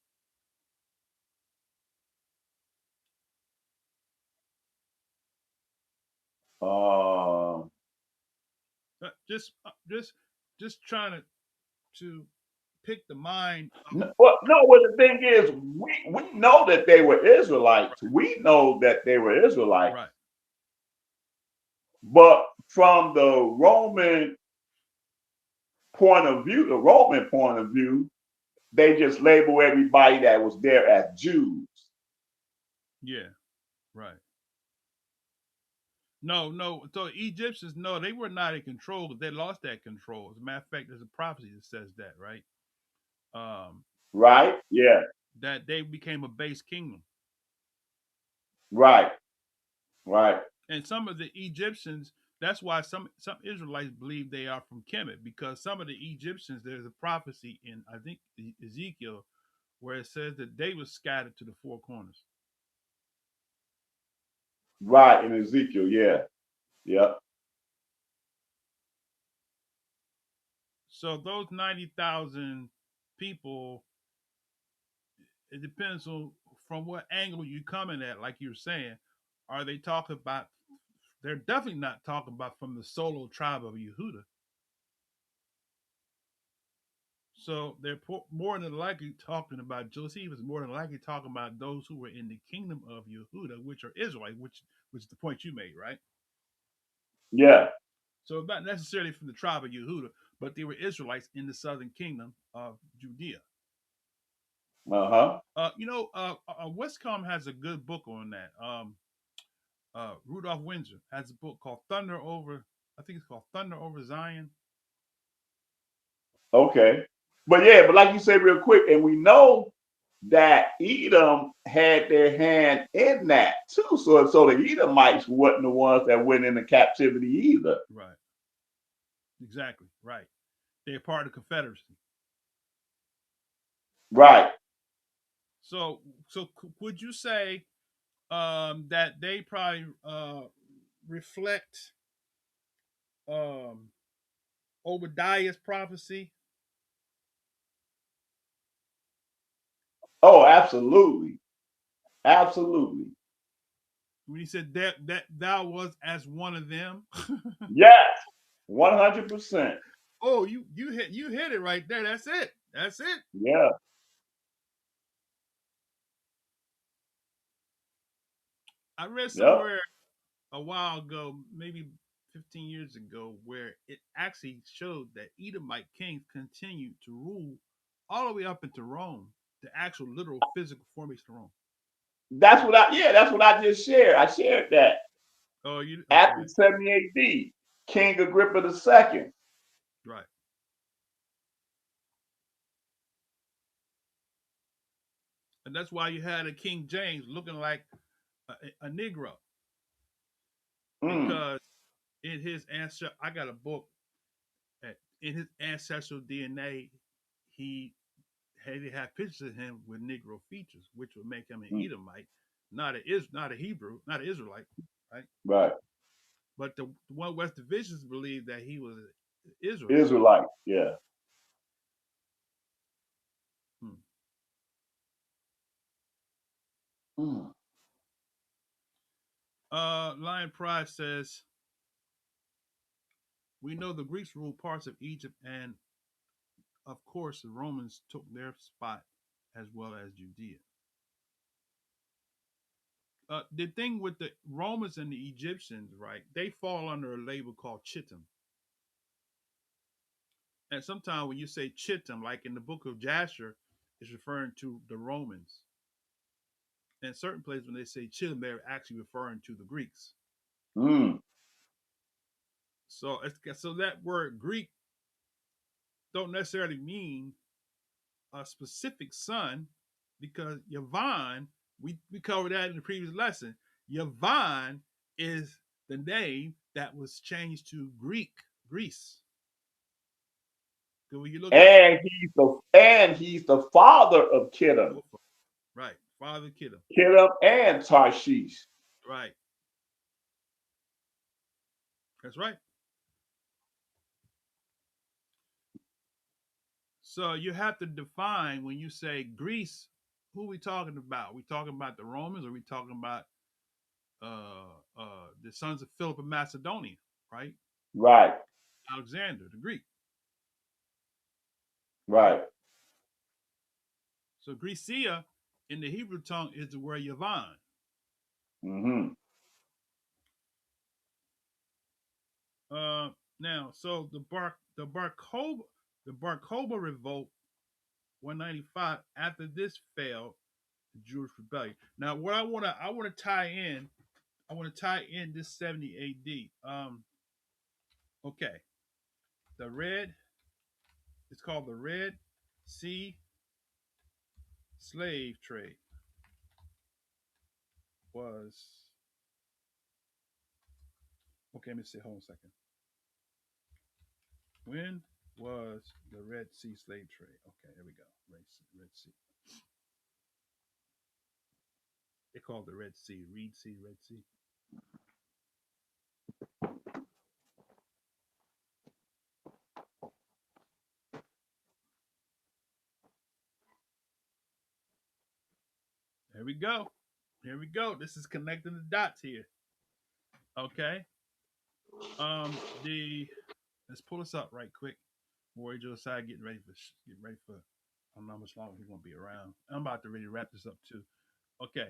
Um Uh, just uh, just just trying to pick the mind of well, no, well the thing is we know that they were Israelites. We know that they were Israelites. right. But from the Roman point of view, they just label everybody that was there as Jews. Yeah, right. No, no. So Egyptians, no, they were not in control because they lost that control. As a matter of fact, there's a prophecy that says that, right? Um, Right? Yeah. that they became a base kingdom. Right. Right. And some of the Egyptians, that's why some Israelites believe they are from Kemet, because some of the Egyptians, there's a prophecy in I think Ezekiel where it says that they were scattered to the four corners. Right. In Ezekiel, yeah. Yep. So those 90,000 people, it depends on from what angle you're coming at. Like you're saying, are they talking about? They're definitely not talking about from the solo tribe of Yehuda. So they're more than likely talking about Josephus. More than likely talking about those who were in the kingdom of Yehuda, which are Israelites, which is the point you made, right? Yeah. So not necessarily from the tribe of Yehuda, but they were Israelites in the southern kingdom of Judea. Uh-huh. Westcom has a good book on that. Rudolph Windsor has a book called Thunder Over. I think it's called Thunder Over Zion. Okay. But yeah, but like you said real quick, and we know that Edom had their hand in that too. So the Edomites wasn't the ones that went into captivity either. Right. Exactly. Right. They're part of the Confederacy. Right. So would you say that they probably reflect um, Obadiah's prophecy Oh, absolutely. Absolutely. when he said that thou was as one of them? Yes. 100%. Oh, you hit it right there. That's it. That's it. Yeah. I read Yep. somewhere a while ago, maybe 15 years ago, where it actually showed that Edomite kings continued to rule all the way up into Rome, the actual literal physical formation of Rome. That's what I just shared. I shared that. Oh, you After okay? 70 AD, King Agrippa II. Right. And that's why you had a King James looking like a Negro, Mm, because in his ancestry, I got a book. In his ancestral DNA, he they have pictures of him with Negro features, which would make him an mm, Edomite, not a Hebrew, not an Israelite, right? right. But the one West Divisions believe that he was an Israelite. Israelite. Yeah. Hmm. Mm, Lion Pride says, we know the Greeks ruled parts of Egypt, and of course the Romans took their spot as well as Judea. The thing with the Romans and the Egyptians, right? They fall under a label called Chittim. And sometimes when you say Chittim, like in the book of Jasher, it's referring to the Romans. And certain places when they say Chittim, they're actually referring to the Greeks. mm. So that word Greek don't necessarily mean a specific son, because Yavon, we covered that in the previous lesson. Yavon is the name that was changed to Greece. So when you look up, And he's the father of Kittim. both of them, right, Father Kittim, Kittim and Tarshish. right, that's right. So you have to define when you say Greece, who are we talking about? Are we talking about the Romans, or are we talking about the sons of Philip of Macedonia, right? Right. Alexander, the Greek, right? Right. So Grecia in the Hebrew tongue is the word Yavan. Mm-hmm. Uh, Now, so the Bar revolt 195. After this failed, the Jewish rebellion. Now, what I wanna tie in, I want to tie in this 70 A.D. Okay, the red. It's called the Red Sea slave trade. Was okay. Let me see. Hold on a second. When was the Red Sea slave trade? Okay, here we go. Red Sea. They call it the Red Sea. Reed Sea, Red Sea. Here we go. Here we go. This is connecting the dots here. Okay. The Let's pull this up right quick. Warrior Josiah getting ready for. I don't know how much longer he's gonna be around. I'm about to really wrap this up too. Okay.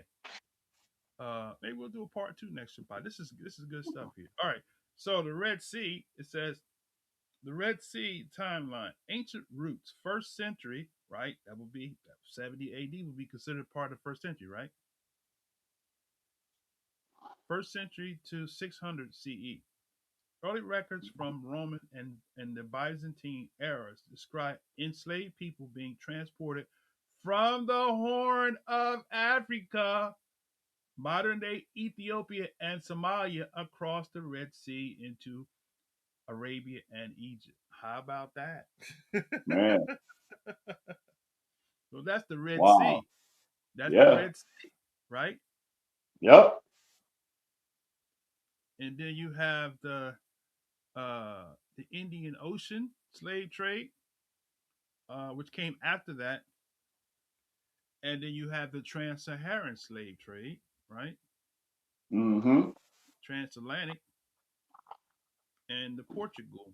Maybe we'll do a part two next Shabbat. This is good stuff here. All right. So the Red Sea, it says the Red Sea timeline, ancient roots, first century, right? That would be 70 AD would be considered part of the first century, right? First century to 600 CE. Early records from Roman and the Byzantine eras describe enslaved people being transported from the Horn of Africa, modern day Ethiopia and Somalia, across the Red Sea into Arabia and Egypt. How about that? Man. So that's the Red Wow. Sea. That's the Yeah. Red Sea, right? Yep. And then you have the Indian Ocean slave trade, which came after that, and then you have the trans-Saharan slave trade, right? Mm-hmm. Transatlantic, and the Portugal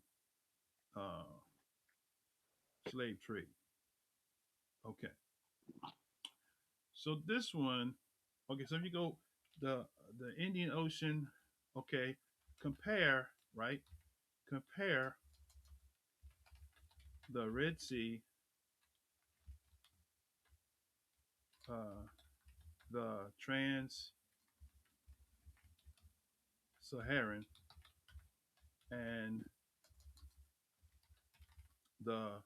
uh, slave trade. Okay, so this one, okay, so if you go the the Indian Ocean, okay, compare, right? Compare the Red Sea, uh, the trans-Saharan, and the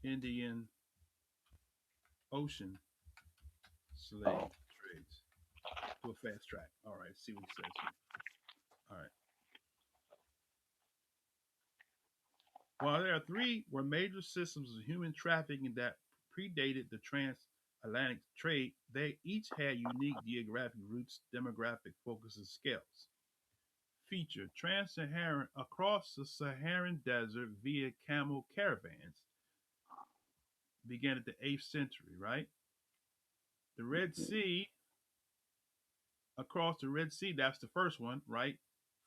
Indian Ocean slave Oh. trades. Do a fast track. All right, see what he says here. All right. While there are three were major systems of human trafficking that predated the transatlantic trade, they each had unique geographic routes, demographic focus, and scales. Feature trans-Saharan across the Saharan desert via camel caravans began at the 8th century, right? The Red Sea, across the Red Sea, that's the first one, right?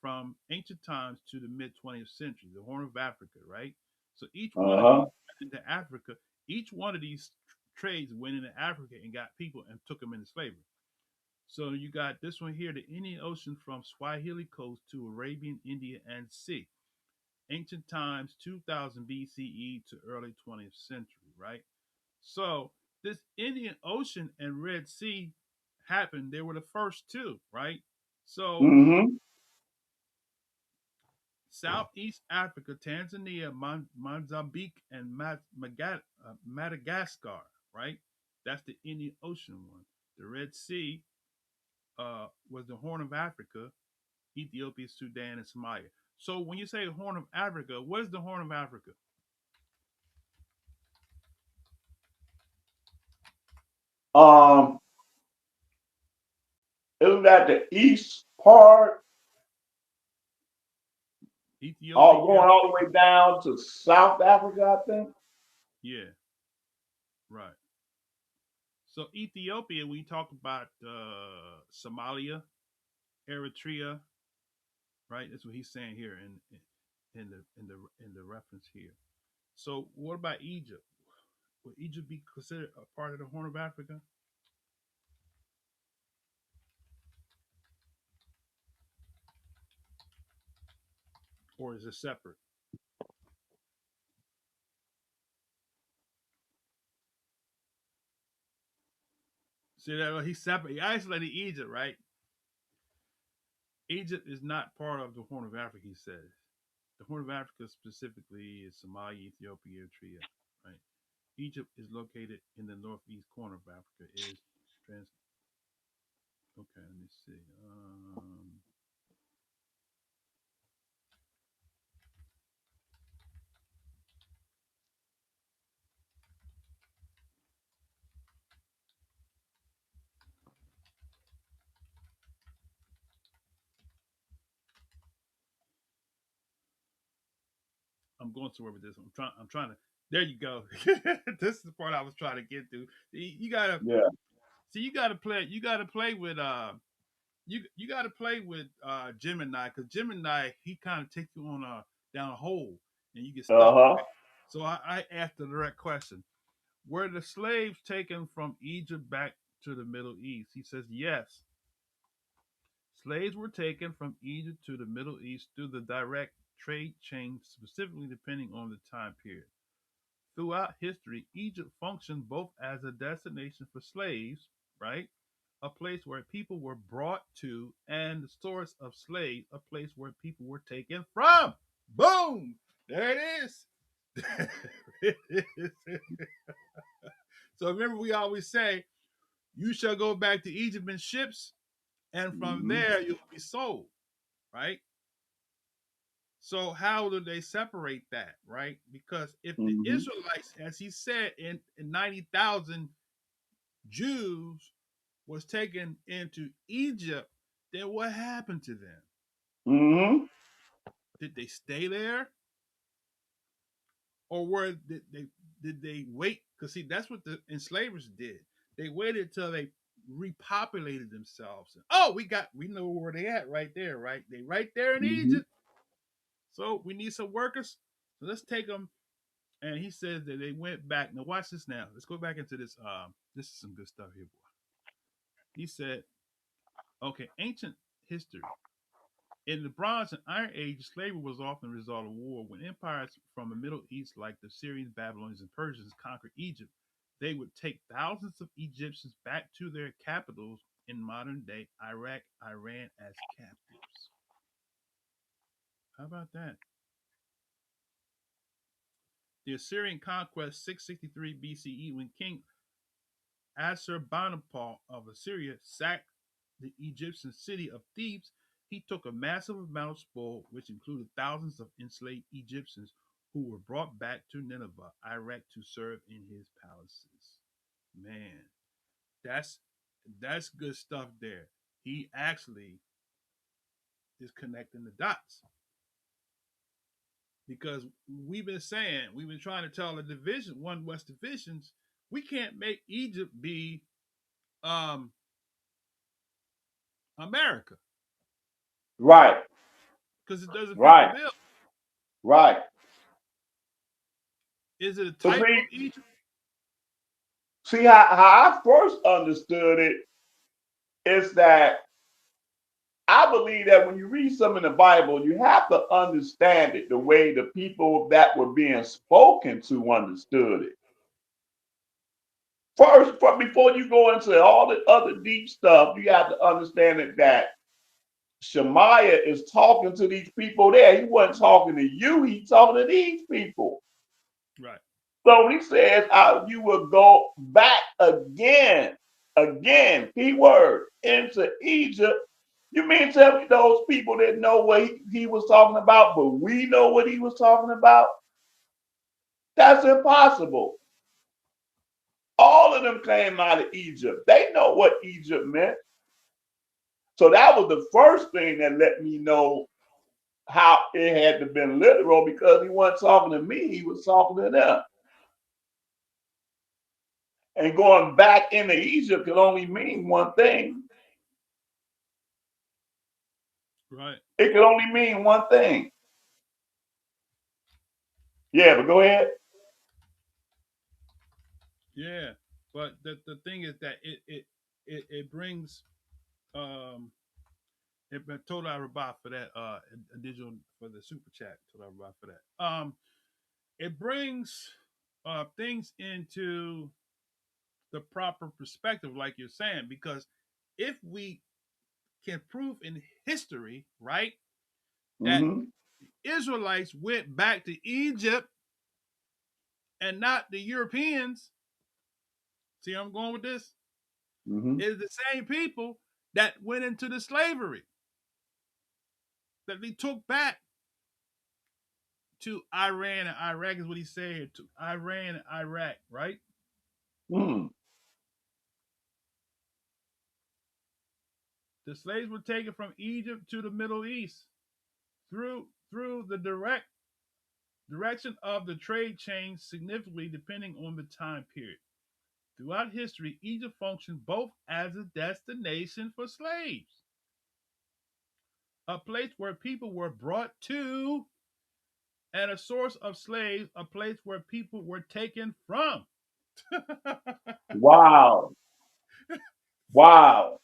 From ancient times to the mid 20th century, the Horn of Africa, right? So each one of these Uh-huh. went into Africa, each one of these trades went into Africa and got people and took them into slavery. So you got this one here, the Indian Ocean from Swahili coast to Arabian, India, and Sea. Ancient times, 2000 BCE to early 20th century, right? So this Indian Ocean and Red Sea happened. They were the first two, right? So Mm-hmm. Southeast Africa, Tanzania, Mozambique, and Madagascar, right? That's the Indian Ocean one. The Red Sea was the Horn of Africa, Ethiopia, Sudan, and Somalia. So when you say Horn of Africa, what is the Horn of Africa? Um, isn't that the east part, all Ethiopia, going all the way down to South Africa, I think? yeah, right. So Ethiopia, we talk about Somalia, Eritrea, right? That's what he's saying here in the reference here. So what about Egypt? Would Egypt be considered a part of the Horn of Africa, or is it separate? See that he's separate. He isolated Egypt, right? Egypt is not part of the Horn of Africa. He says the Horn of Africa specifically is Somalia, Ethiopia, Eritrea, right? Egypt is located in the northeast corner of Africa. Is trans. Okay, let me see. I'm going somewhere with this. I'm trying to. There you go. This is the part I was trying to get to. You gotta Yeah. see. You gotta play. You gotta play with You gotta play with Gemini, because Gemini he kind of takes you on a down a hole and you get stuck. Uh-huh. So I asked the direct question: were the slaves taken from Egypt back to the Middle East? He says yes. Slaves were taken from Egypt to the Middle East through the direct trade chain, specifically depending on the time period. Throughout history, Egypt functioned both as a destination for slaves, right? A place where people were brought to, and the source of slaves, a place where people were taken from. Boom! There it is. It is. So remember, we always say, you shall go back to Egypt in ships, and from Mm-hmm. there you'll be sold, right? So how do they separate that, right? Because if the Mm-hmm. Israelites, as he said, in 90,000 Jews was taken into Egypt, then what happened to them? Mm-hmm. Did they stay there, or did they wait? Because see, that's what the enslavers did. They waited till they repopulated themselves. Oh, we know where they at right there, right? They right there in Mm-hmm. Egypt. So we need some workers. So let's take them. And he says that they went back. Now watch this. Now let's go back into this. This is some good stuff here, boy. He said, okay, ancient history. In the Bronze and Iron Age, slavery was often the result of war. When empires from the Middle East, like the Syrians, Babylonians, and Persians, conquered Egypt, they would take thousands of Egyptians back to their capitals in modern day Iraq, Iran as captives. How about that? The Assyrian conquest 663 BCE, when King Ashurbanipal of Assyria sacked the Egyptian city of Thebes, he took a massive amount of spoil, which included thousands of enslaved Egyptians who were brought back to Nineveh, Iraq, to serve in his palaces. Man, that's that's good stuff there. He actually is connecting the dots because we've been trying to tell the division, one West divisions, we can't make Egypt be um America Right. because it doesn't fit the Right. bill. Right. Is it a But type of Egypt? see how I first understood it is that I believe that when you read some in the Bible, you have to understand it the way the people that were being spoken to understood it. First, before you go into all the other deep stuff, you have to understand it that Shemaiah is talking to these people there. He wasn't talking to you, he's talking to these people. Right. So he says, you will go back again, keyword, into Egypt. You mean tell me those people didn't know what he was talking about, but we know what he was talking about? That's impossible. All of them came out of Egypt. They know what Egypt meant. So that was the first thing that let me know how it had to been literal because he wasn't talking to me, he was talking to them. And going back into Egypt could only mean one thing. Right. It could only mean one thing. Yeah, but go ahead. Yeah. But the thing is that it brings um it been told I robot for that digital for the super chat told I robot for that. It brings things into the proper perspective, like you're saying, because if we can prove in history, right, that Mm-hmm. Israelites went back to Egypt and not the Europeans. See, I'm going with this. Mm-hmm. Is the same people that went into the slavery that they took back to Iran and Iraq is what he said to Iran and Iraq, right? Mm. The slaves were taken from Egypt to the Middle East through the direction of the trade changed significantly depending on the time period. Throughout history, Egypt functioned both as a destination for slaves, a place where people were brought to, and a source of slaves, a place where people were taken from. Wow. Wow.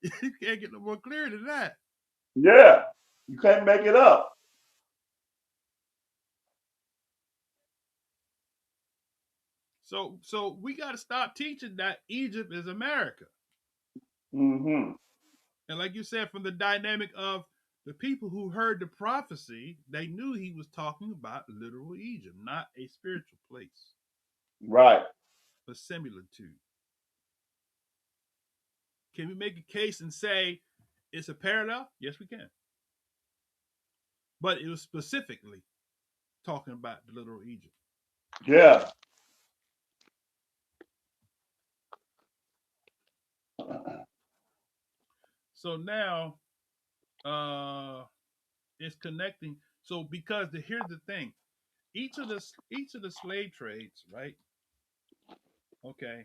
You can't get no more clear than that. Yeah. You can't make it up. So we got to stop teaching that Egypt is America. Mm-hmm. And like you said, from the dynamic of the people who heard the prophecy, they knew he was talking about literal Egypt, not a spiritual place, Right. a similitude. Can we make a case and say it's a parallel? Yes, we can. But it was specifically talking about the literal Egypt. Yeah. So now it's connecting. So because here's the thing, each of the slave trades, right? Okay,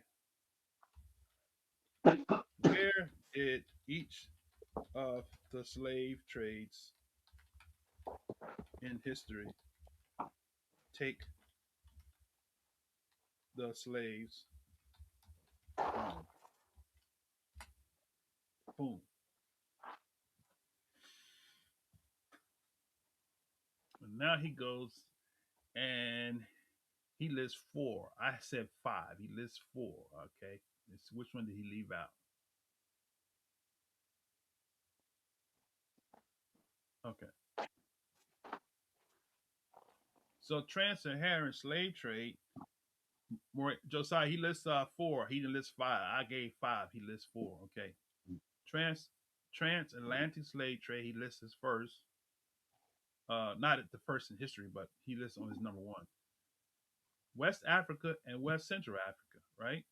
where did each of the slave trades in history take the slaves from? Boom. And now he goes and he lists four. I said five. He lists four. Okay. Which one did he leave out? Okay. So trans-Saharan slave trade, more Josiah, he lists four. He didn't list five. I gave five. He lists four. Okay. Trans transatlantic slave trade. He lists as first. Not at the first in history, but he lists on his number one. West Africa and West Central Africa, right?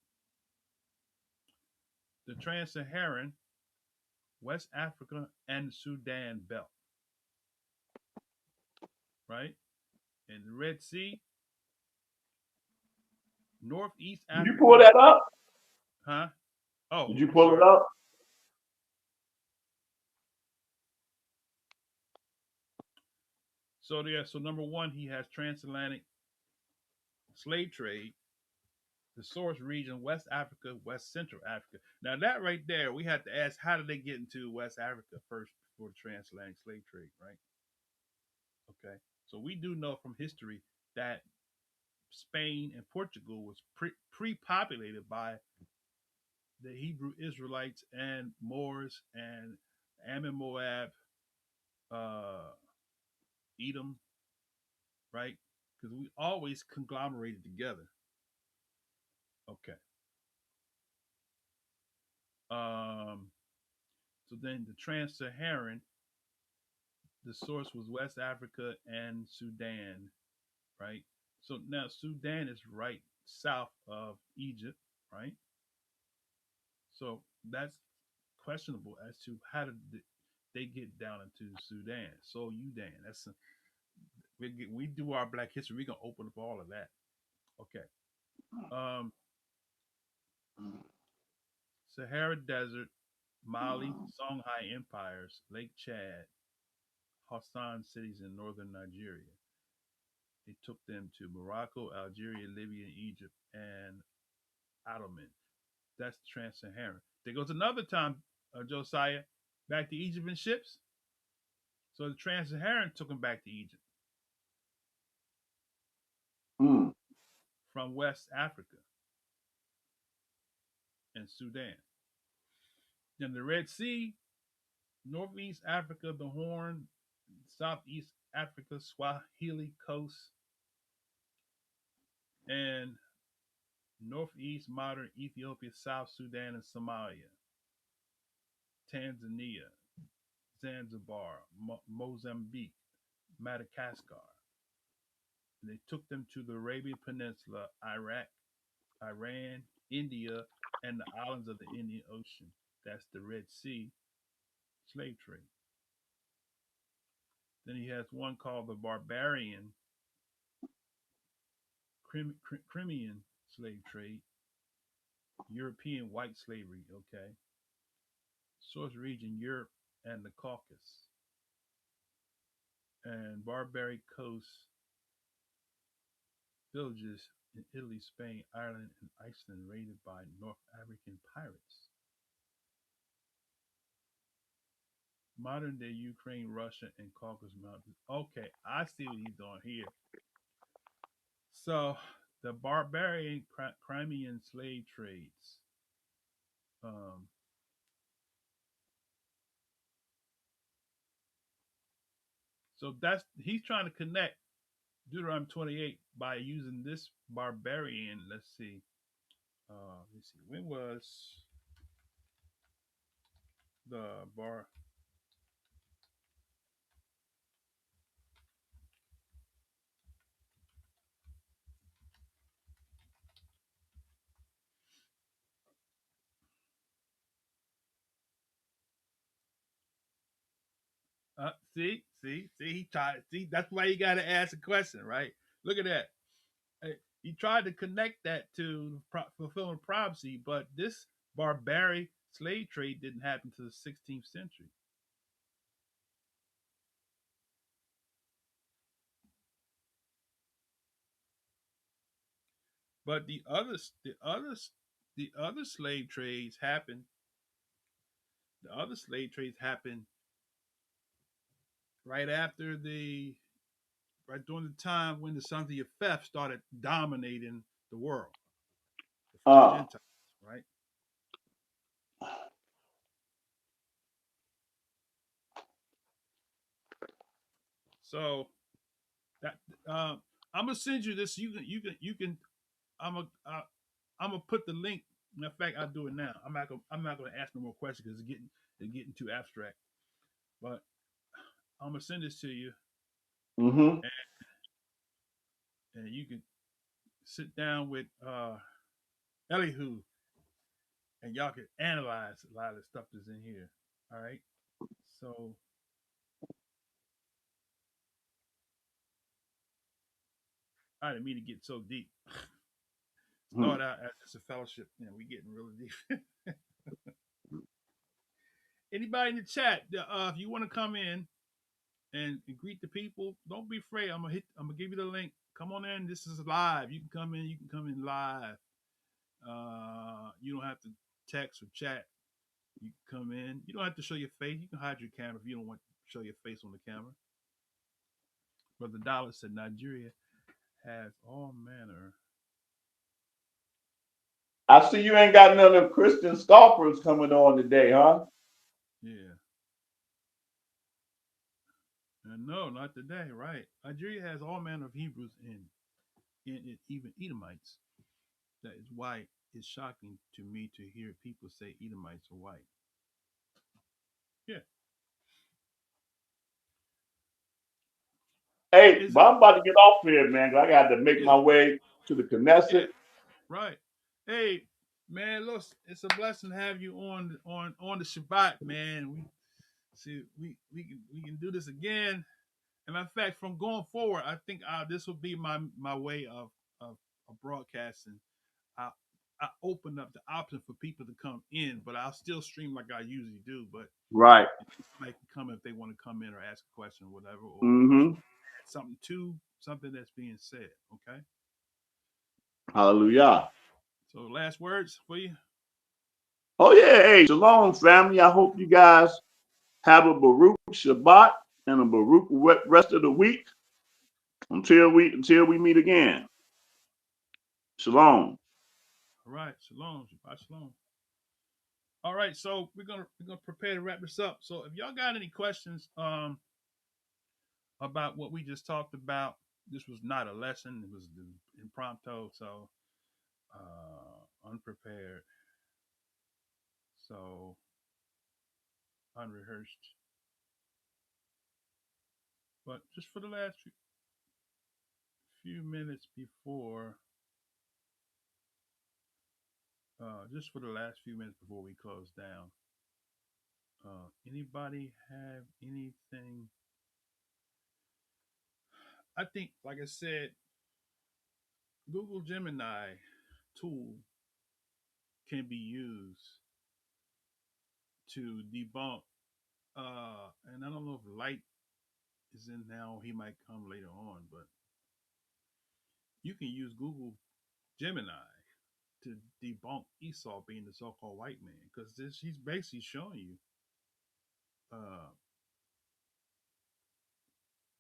The Trans-Saharan, West Africa, and Sudan belt, right? And the Red Sea, Northeast Did you pull Africa, that up? huh? Oh, Did you I'm pull it sorry. up? So yeah, so number one, he has transatlantic slave trade, the source region, West Africa, West Central Africa. Now that right there, we have to ask, how did they get into West Africa first before the transatlantic slave trade, right? Okay, so we do know from history that Spain and Portugal was pre-populated by the Hebrew Israelites and Moors and Ammon, Moab, uh, Edom, right? Because we always conglomerated together. Okay. Um, so then the Trans-Saharan, the source was West Africa and Sudan, right? So now Sudan is right south of Egypt, right? So that's questionable as to how did they get down into Sudan. So Udan, we do our Black history. We're gonna open up all of that. Okay. Um, Sahara Desert, Mali, Songhai empires, Lake Chad, Hassan cities in northern Nigeria. They took them to Morocco, Algeria, Libya, Egypt, and Ottoman. That's trans-Saharan. There goes another time, Josiah, back to Egypt in ships. So the trans-Saharan took them back to Egypt Mm. from West Africa and Sudan. Then the Red Sea, Northeast Africa, the Horn, Southeast Africa, Swahili coast, and Northeast modern Ethiopia, South Sudan, and Somalia, Tanzania, Zanzibar, Mozambique, Madagascar. And they took them to the Arabian Peninsula, Iraq, Iran, India, and the islands of the Indian Ocean. That's the Red Sea slave trade. Then he has one called the Barbarian Crimean slave trade, European white slavery, okay. Source region Europe and the Caucasus. And Barbary Coast villages in Italy, Spain, Ireland, and Iceland raided by North African pirates. Modern day Ukraine, Russia, and Caucasus Mountains. Okay, I see what he's doing here. So the barbarian Crimean slave trades. Um, so that's he's trying to connect Deuteronomy 28 by using this barbarian. Let's see. Let's see. When was the bar? See. He tried. See, that's why you got to ask a question, right? Look at that. He tried to connect that to fulfilling prophecy, but this barbaric slave trade didn't happen to the 16th century. But the other slave trades happened. The other slave trades happened right after right during the time when the sons of Yefeth started dominating the world, the first Uh, Gentiles, right? So that I'm gonna send you this. You can I'm gonna put the link In fact, I'll do it now. I'm not gonna ask no more questions because it's getting too abstract. But I'm gonna send this to you, Mm-hmm. and, and you can sit down with Elihu, and y'all can analyze a lot of the stuff that's in here. All right. So I didn't mean to get so deep. Hmm. Start out as just a fellowship, we getting really deep. Anybody in the chat, if you want to come in and greet the people, don't be afraid. I'm gonna give you the link. Come on in. This is live. You can come in. You can come in live. You don't have to text or chat. You can come in. You don't have to show your face. You can hide your camera if you don't want to show your face on the camera. Brother Dollar said Nigeria has all manner. I see you ain't got none of them Christian scoffers coming on today, huh? Yeah. No, not today. Right. Nigeria has all manner of Hebrews in even Edomites. That is why it's shocking to me to hear people say Edomites are white. Yeah. Hey, Is but it? I'm about to get off here, man. 'Cause I got to make Yeah. my way to the Yeah. Knesset. Right. Hey, man, look, it's a blessing to have you on the Shabbat, man. We can do this again. And in fact, from going forward, I think this will be my way of broadcasting. I I open up the option for people to come in, but I'll still stream like I usually do. But Right. somebody can come if they want to come in or ask a question or whatever, or Mm-hmm. add something to something that's being said. Okay. Hallelujah. So last words for you. Oh yeah. Hey, Shalom, family. I hope you guys have a Baruch Shabbat and a Baruch rest of the week until we meet again. Shalom. All right. Shalom. Shabbat shalom. All right. So we're gonna prepare to wrap this up. So if y'all got any questions about what we just talked about, this was not a lesson. It was the impromptu. So unprepared. So unrehearsed. But just for the last few minutes before, just for the last few minutes before we close down, anybody have anything? I think, like I said, Google Gemini tool can be used to debunk. And I don't know if Light is in now. He might come later on, but you can use Google Gemini to debunk Esau being the so-called white man, because he's basically showing you uh,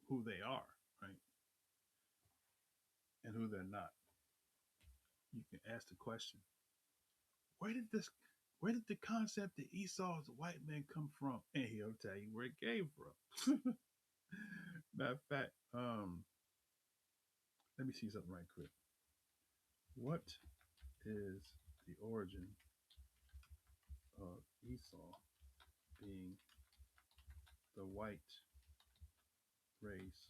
who they are, right, and who they're not. You can ask the question: Where did this? Where did the concept that Esau is a white man come from? And he'll tell you where it came from. Matter of fact, let me see something right quick. What is the origin of Esau being the white race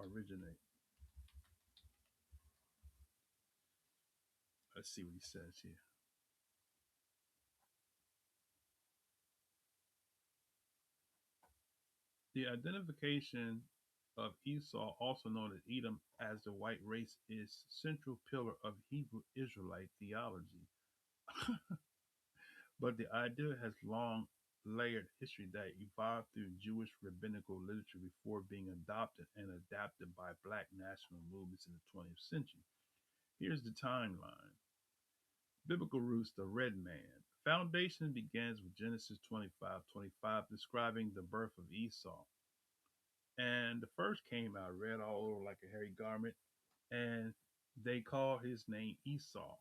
originate? Let's see what he says here. The identification of Esau, also known as Edom, as the white race is central pillar of Hebrew Israelite theology. But the idea has long layered history that evolved through Jewish rabbinical literature before being adopted and adapted by black national movements in the 20th century. Here's the timeline. Biblical roots, the red man. Foundation begins with Genesis 25:25, describing the birth of Esau. And the first came out red all over like a hairy garment, and they call his name Esau.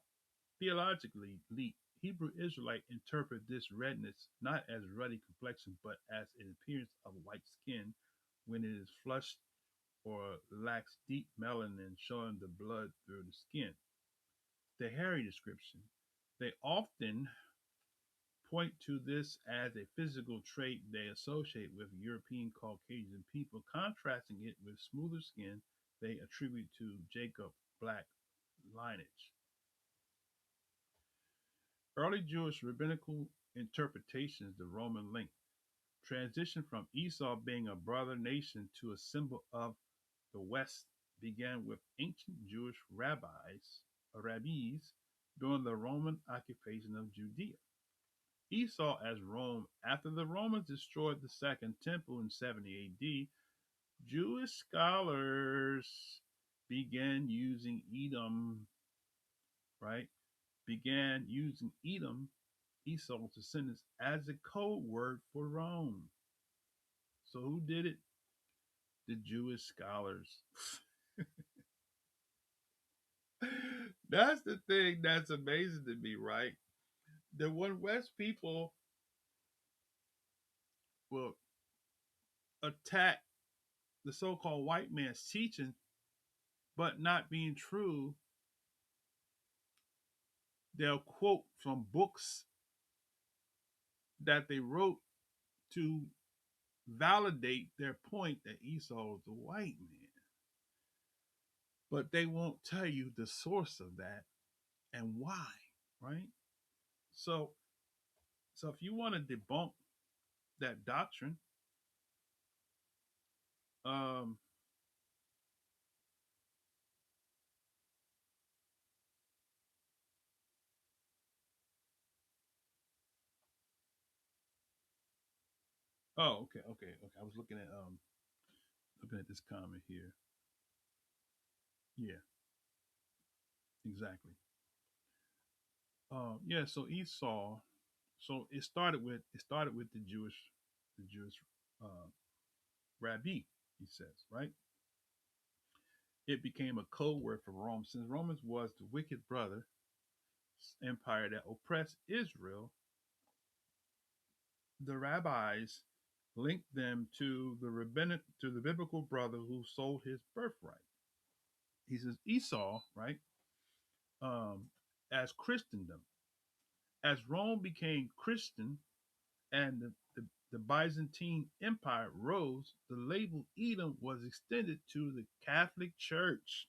Theologically, the Hebrew Israelite interpret this redness not as ruddy complexion, but as an appearance of white skin when it is flushed or lacks deep melanin showing the blood through the skin. The hairy description. They often point to this as a physical trait they associate with European Caucasian people, contrasting it with smoother skin they attribute to Jacob Black lineage. Early Jewish rabbinical interpretations, the Roman link, transition from Esau being a brother nation to a symbol of the West began with ancient Jewish rabbis during the Roman occupation of Judea. Esau as Rome, after the Romans destroyed the Second Temple in 70 AD, Jewish scholars began using Edom, right? Began using Edom, Esau's descendants, as a code word for Rome. So who did it? The Jewish scholars. That's the thing that's amazing to me, right? The one West people will attack the so-called white man's teaching, but not being true. They'll quote from books that they wrote to validate their point that Esau is a white man. But they won't tell you the source of that and why, right? So, so if you want to debunk that doctrine, um, oh, okay. I was looking at this comment here. Yeah, exactly. Yeah, so Esau. So it started with the Jewish uh, rabbi. He says, right? It became a code word for Rome, since Romans was the wicked brother empire that oppressed Israel. The rabbis linked them to the biblical brother who sold his birthright. He says Esau, right? Um, as Christendom, as Rome became Christian and the Byzantine Empire rose, the label Edom was extended to the Catholic Church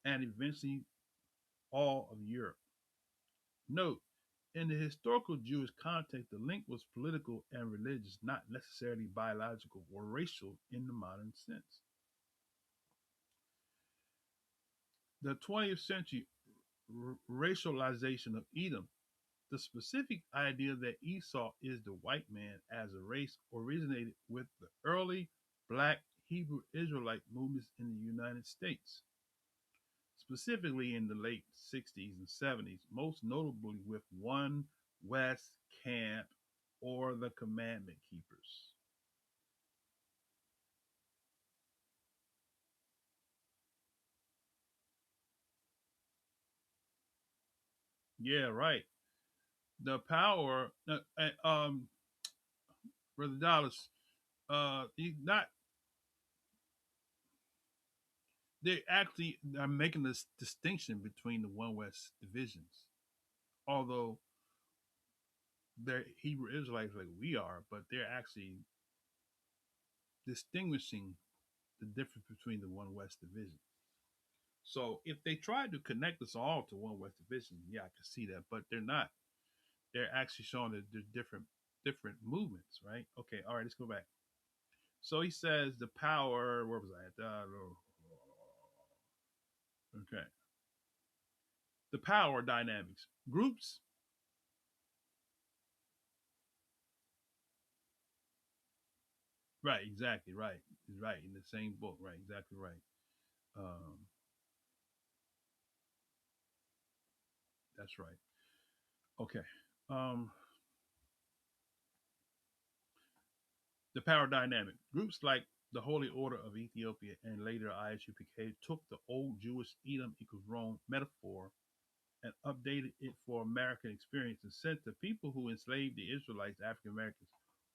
and eventually all of Europe. Note, in the historical Jewish context, the link was political and religious, not necessarily biological or racial in the modern sense. The 20th century racialization of Edom, the specific idea that Esau is the white man as a race, originated with the early black Hebrew Israelite movements in the United States, specifically in the late 60s and 70s, most notably with One West Camp or the Commandment Keepers. Yeah, right. The power, Brother Dallas, not they actually are making this distinction between the One West divisions, although they're Hebrew Israelites like we are, but they're actually distinguishing the difference between the One West division. So if they tried to connect us all to One West division, yeah, I can see that, but they're not. They're actually showing that there's different movements, right? Okay, all right, let's go back. So he says the power. Where was I at? Okay, the power dynamics. Groups. Right, exactly. Right, right. In the same book. Right, exactly right. Um, that's right. Okay. Um, the power dynamic. Groups like the Holy Order of Ethiopia and later ISUPK took the old Jewish Edom equals Rome metaphor and updated it for American experience and said the people who enslaved the Israelites, African Americans,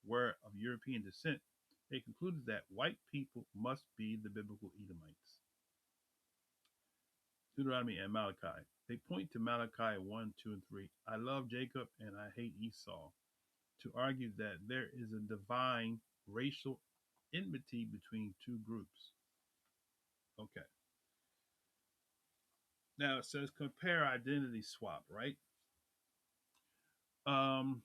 were of European descent. They concluded that white people must be the biblical Edomites. Deuteronomy and Malachi. They point to Malachi 1, 2, and 3. I love Jacob and I hate Esau, to argue that there is a divine racial enmity between two groups. Okay. Now it says compare identity swap, right? Um,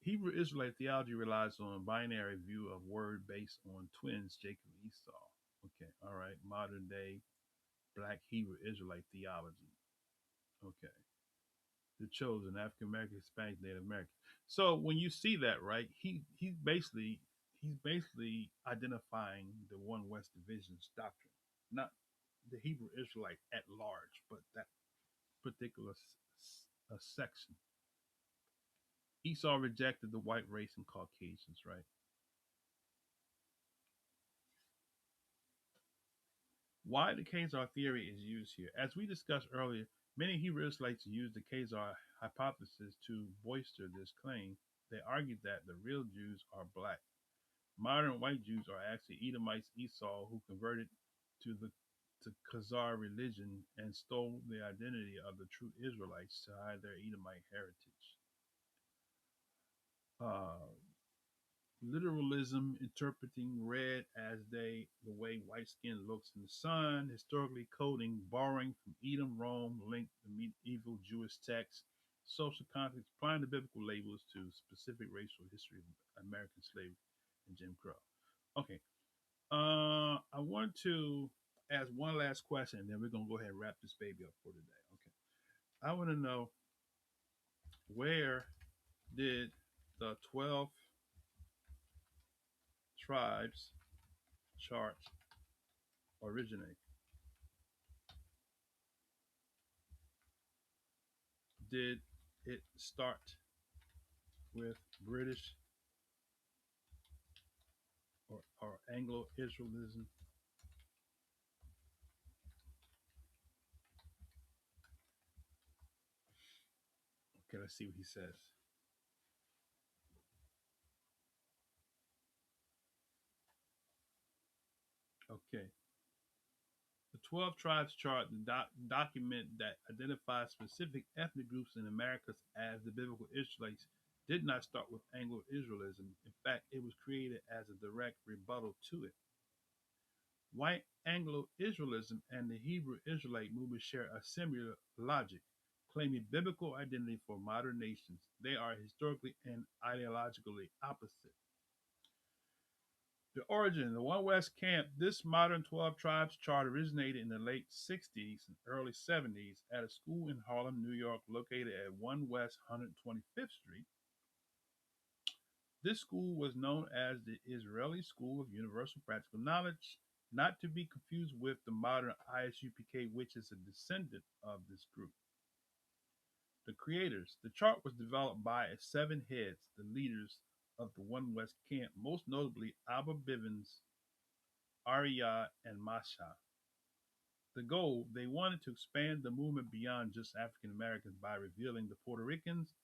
Hebrew Israelite theology relies on a binary view of word based on twins, Jacob and Esau. Okay, all right. Modern day Black Hebrew Israelite theology. Okay. The chosen African American, Hispanic, Native American. So when you see that, right, he's basically identifying the one West division's doctrine, not the Hebrew Israelite at large, but that particular section. Esau rejected the white race and Caucasians, right? Why the Khazar theory is used here. As we discussed earlier, many Hebrew Israelites use the Khazar hypothesis to bolster this claim. They argued that the real Jews are black. Modern white Jews are actually Edomites Esau who converted to the to Khazar religion and stole the identity of the true Israelites to hide their Edomite heritage. Uh, Literalism, interpreting red as the way white skin looks in the sun, historically coding, borrowing from Edom, Rome, linked to medieval Jewish texts, social context, applying the biblical labels to specific racial history of American slavery and Jim Crow. Okay, I want to ask one last question, and then we're gonna go ahead and wrap this baby up for today. Okay, I want to know, where did the 12 tribes chart originate? Did it start with British or Anglo Israelism? Okay, let's see what he says. Okay, the 12 tribes chart, the document that identifies specific ethnic groups in Americas as the biblical Israelites, did not start with Anglo Israelism. In fact, it was created as a direct rebuttal to it. White Anglo Israelism and the Hebrew Israelite movement share a similar logic, claiming biblical identity for modern nations. They are historically and ideologically opposite. The origin, the One West camp, this modern 12 tribes chart originated in the late 60s and early 70s at a school in Harlem, New York, located at 1 West 125th Street. This school was known as the Israeli School of Universal Practical Knowledge, not to be confused with the modern ISUPK, which is a descendant of this group. The creators. The chart was developed by seven heads, the leaders of the One West camp, most notably Abba Bivens, Ariyah, and Masha. The goal, they wanted to expand the movement beyond just African Americans by revealing the Puerto Ricans,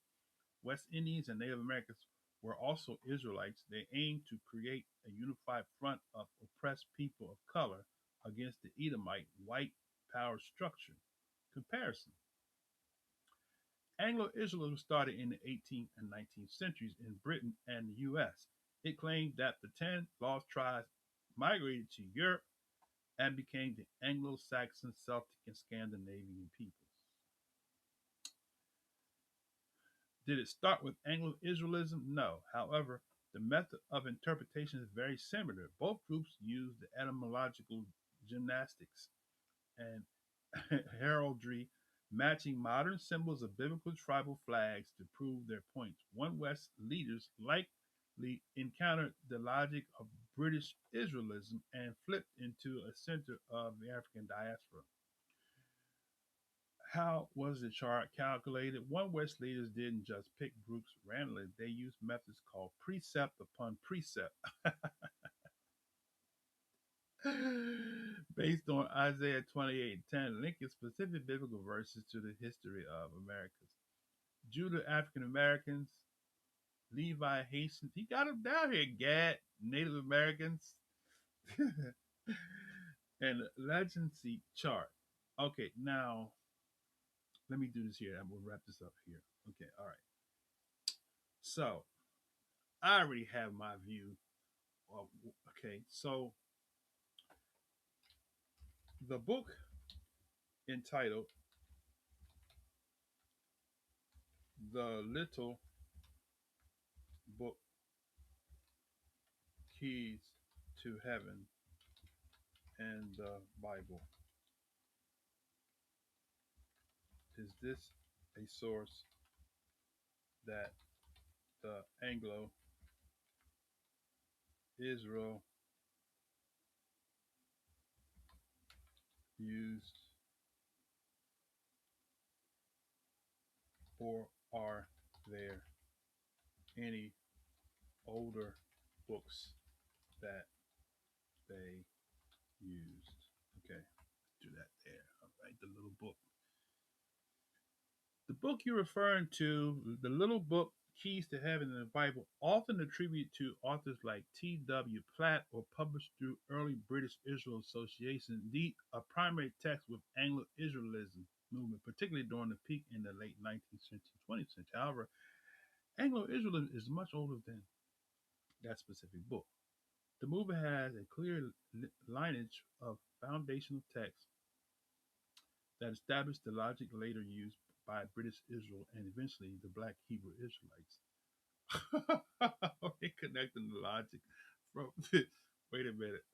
West Indians, and Native Americans were also Israelites. They aimed to create a unified front of oppressed people of color against the Edomite white power structure. Comparison. Anglo Israelism started in the 18th and 19th centuries in Britain and the US. It claimed that the 10 lost tribes migrated to Europe and became the Anglo Saxon, Celtic, and Scandinavian peoples. Did it start with Anglo Israelism? No. However, the method of interpretation is very similar. Both groups used the etymological gymnastics and heraldry, matching modern symbols of biblical tribal flags to prove their points. One West leaders likely encountered the logic of British Israelism and flipped into a center of the African diaspora. How was the chart calculated? One West leaders didn't just pick groups randomly, they used methods called precept upon precept based on Isaiah 28:10, linking specific biblical verses to the history of Americas. Judah African Americans, Levi Haitians, he got them down here, Gad, Native Americans, and legacy chart. Okay, now Let me do this here. I'm gonna wrap this up here. Okay, all right. So I already have my view of, okay. So the book entitled "The Little Book Keys to Heaven" and the Bible, is this a source that the Anglo Israel used, or are there any older books that they used? Okay, do that there. All right, the little book. The book you're referring to, the little book Keys to Heaven in the Bible, often attributed to authors like T.W. Platt or published through early British Israel Association, indeed a primary text with Anglo-Israelism movement, particularly during the peak in the late 19th century, 20th century. However, Anglo-Israelism is much older than that specific book. The movement has a clear lineage of foundational texts that established the logic later used by British Israel and eventually the Black Hebrew Israelites. They connecting the logic from. Wait a minute.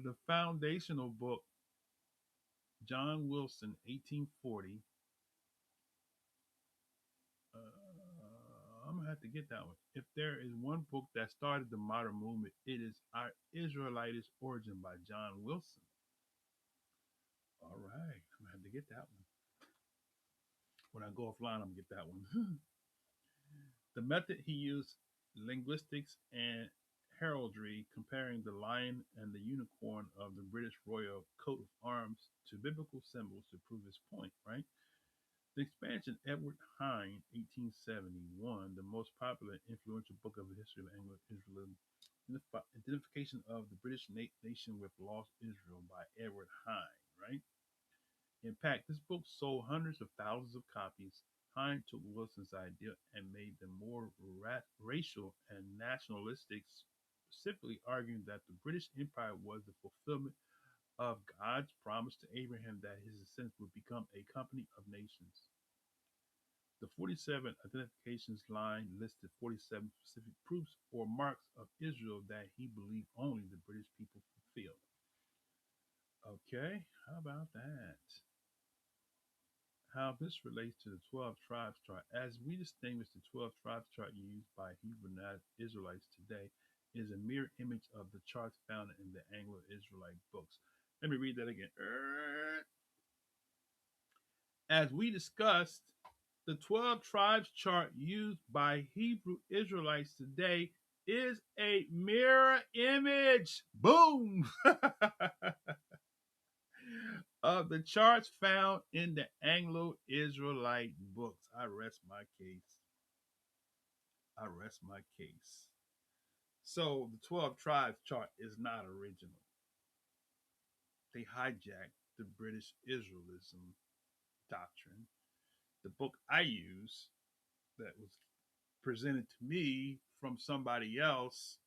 The foundational book, John Wilson, 1840. I'm gonna have to get that one. If there is one book that started the modern movement, it is Our Israelitish Origin by John Wilson. All right, I'm gonna have to get that one. When I go offline, I'm gonna get that one. The method he used, linguistics and heraldry, comparing the lion and the unicorn of the British royal coat of arms to biblical symbols to prove his point, right? The expansion, Edward Hine, 1871, the most popular and influential book of the history of Anglo-Israelism, identification of the British nation with lost Israel by Edward Hine, right? In fact, this book sold hundreds of thousands of copies. Hine took Wilson's idea and made them more racial and nationalistic, specifically arguing that the British Empire was the fulfillment of God's promise to Abraham that his descendants would become a company of nations. The 47 identifications line listed 47 specific proofs or marks of Israel that he believed only the British people fulfilled. Okay, how about that? How this relates to the 12 tribes chart. As we distinguish the 12 tribes chart used by Hebrew Israelites today is a mirror image of the charts found in the Anglo-Israelite books. Let me read that again. As we discussed, the 12 tribes chart used by Hebrew Israelites today is a mirror image. Boom! Of the charts found in the Anglo Israelite books. I rest my case. I rest my case. So the 12 tribes chart is not original. They hijacked the British Israelism doctrine. The book I use that was presented to me from somebody else,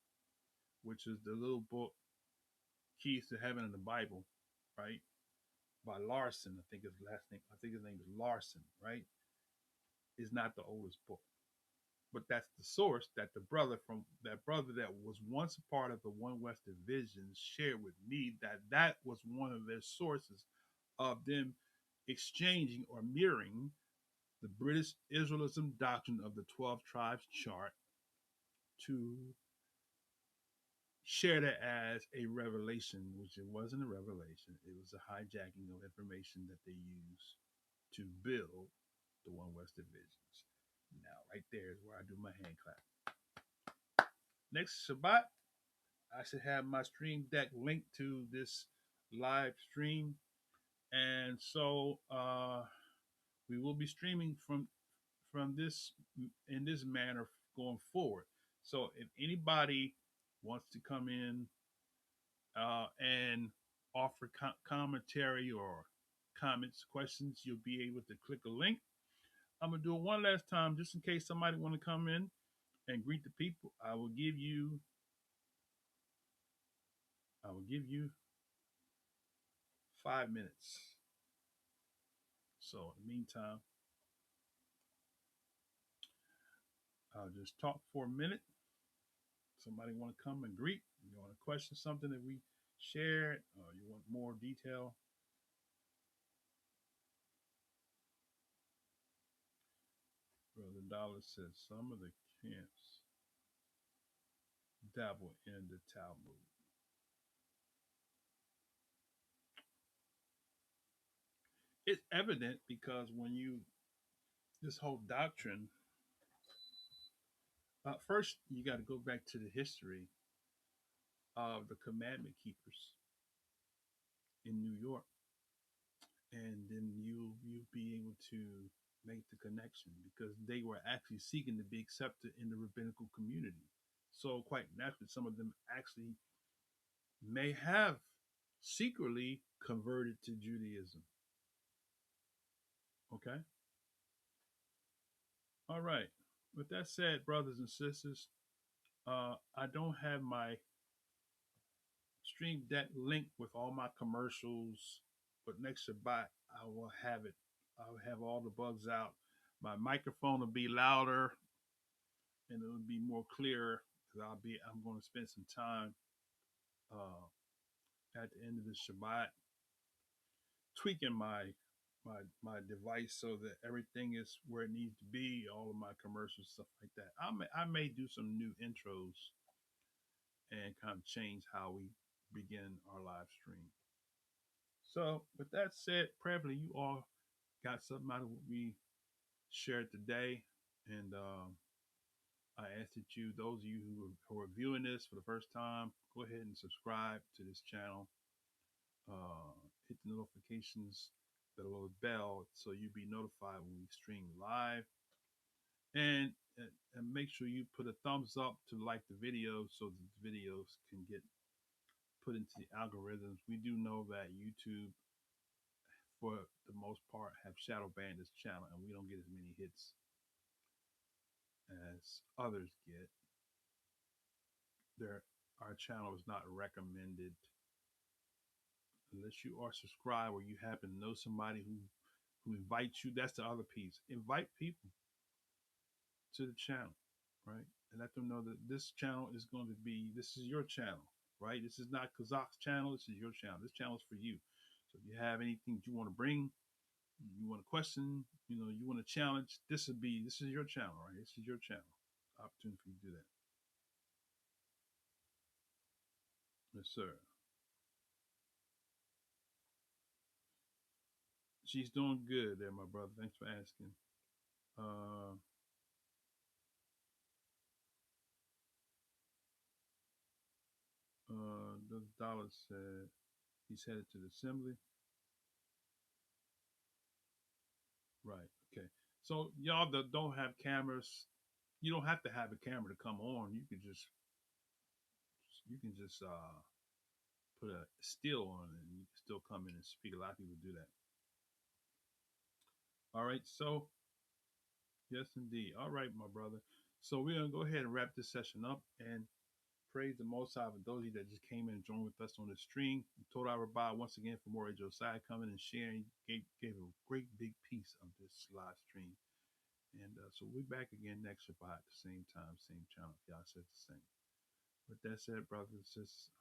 which is the little book Keys to Heaven in the Bible, right? By Larson, I think his last name, I think his name is Larson, right? Is not the oldest book. But that's the source that the brother from that brother that was once a part of the One West Division shared with me that was one of their sources of them exchanging or mirroring the British Israelism doctrine of the 12 tribes chart to share that as a revelation, which it wasn't a revelation. It was a hijacking of information that they used to build the One West Divisions. Now, right there is where I do my hand clap. Next Shabbat, I should have my stream deck linked to this live stream. And so we will be streaming from this in this manner going forward. So if anybody wants to come in and offer commentary or comments, questions, you'll be able to click a link. I'm gonna do it one last time, just in case somebody want to come in and greet the people. I will give you 5 minutes. So in the meantime, I'll just talk for a minute. Somebody want to come and greet? You want to question something that we shared, or you want more detail? Brother Dollar says some of the camps dabble in the Talmud. It's evident because when you this whole doctrine, first you got to go back to the history of the commandment keepers in New York, and then you'll be able to make the connection because they were actually seeking to be accepted in the rabbinical community. So quite naturally, some of them actually may have secretly converted to Judaism. Okay. All right. With that said, brothers and sisters, I don't have my stream deck link with all my commercials, but next Shabbat I will have it. I'll have all the bugs out. My microphone will be louder and it'll be more clear because I'm going to spend some time uh, at the end of the Shabbat tweaking my device so that everything is where it needs to be. All of my commercials, stuff like that. I may do some new intros and kind of change how we begin our live stream. So, with that said, prayerfully, you all got something out of what we shared today. And I ask that you, those of you who are viewing this for the first time, go ahead and subscribe to this channel. Hit the notifications, the little bell, so you'll be notified when we stream live. And make sure you put a thumbs up to like the video so that the videos can get put into the algorithms. We do know that YouTube, for the most part, have shadow banned this channel, and we don't get as many hits as others get. There, our channel is not recommended unless you are subscribed or you happen to know somebody who invites you. That's the other piece. Invite people to the channel, right? And let them know that this channel is going to be, this is your channel, right? This is not Kazak's channel. This is your channel. This channel is for you. So if you have anything you want to bring, you want to question, you want to challenge, this is your channel, right? This is your channel. Opportunity for you to do that. Yes, sir. She's doing good there, my brother. Thanks for asking. Uh, the dollar said he's headed to the assembly. Right. Okay. So y'all that don't have cameras, you don't have to have a camera to come on. You can just put a still on it and you can still come in and speak. A lot of people do that. All right. So yes, indeed. All right, my brother. So we're gonna go ahead and wrap this session up and praise the Most High for those of you that just came in and joined with us on the stream. Told our Rabbi once again for more Josiah coming and sharing, gave a great big piece of this live stream. And so we'll be back again next Shabbat at the same time, same channel. Y'all said the same. With that said, brothers and sisters,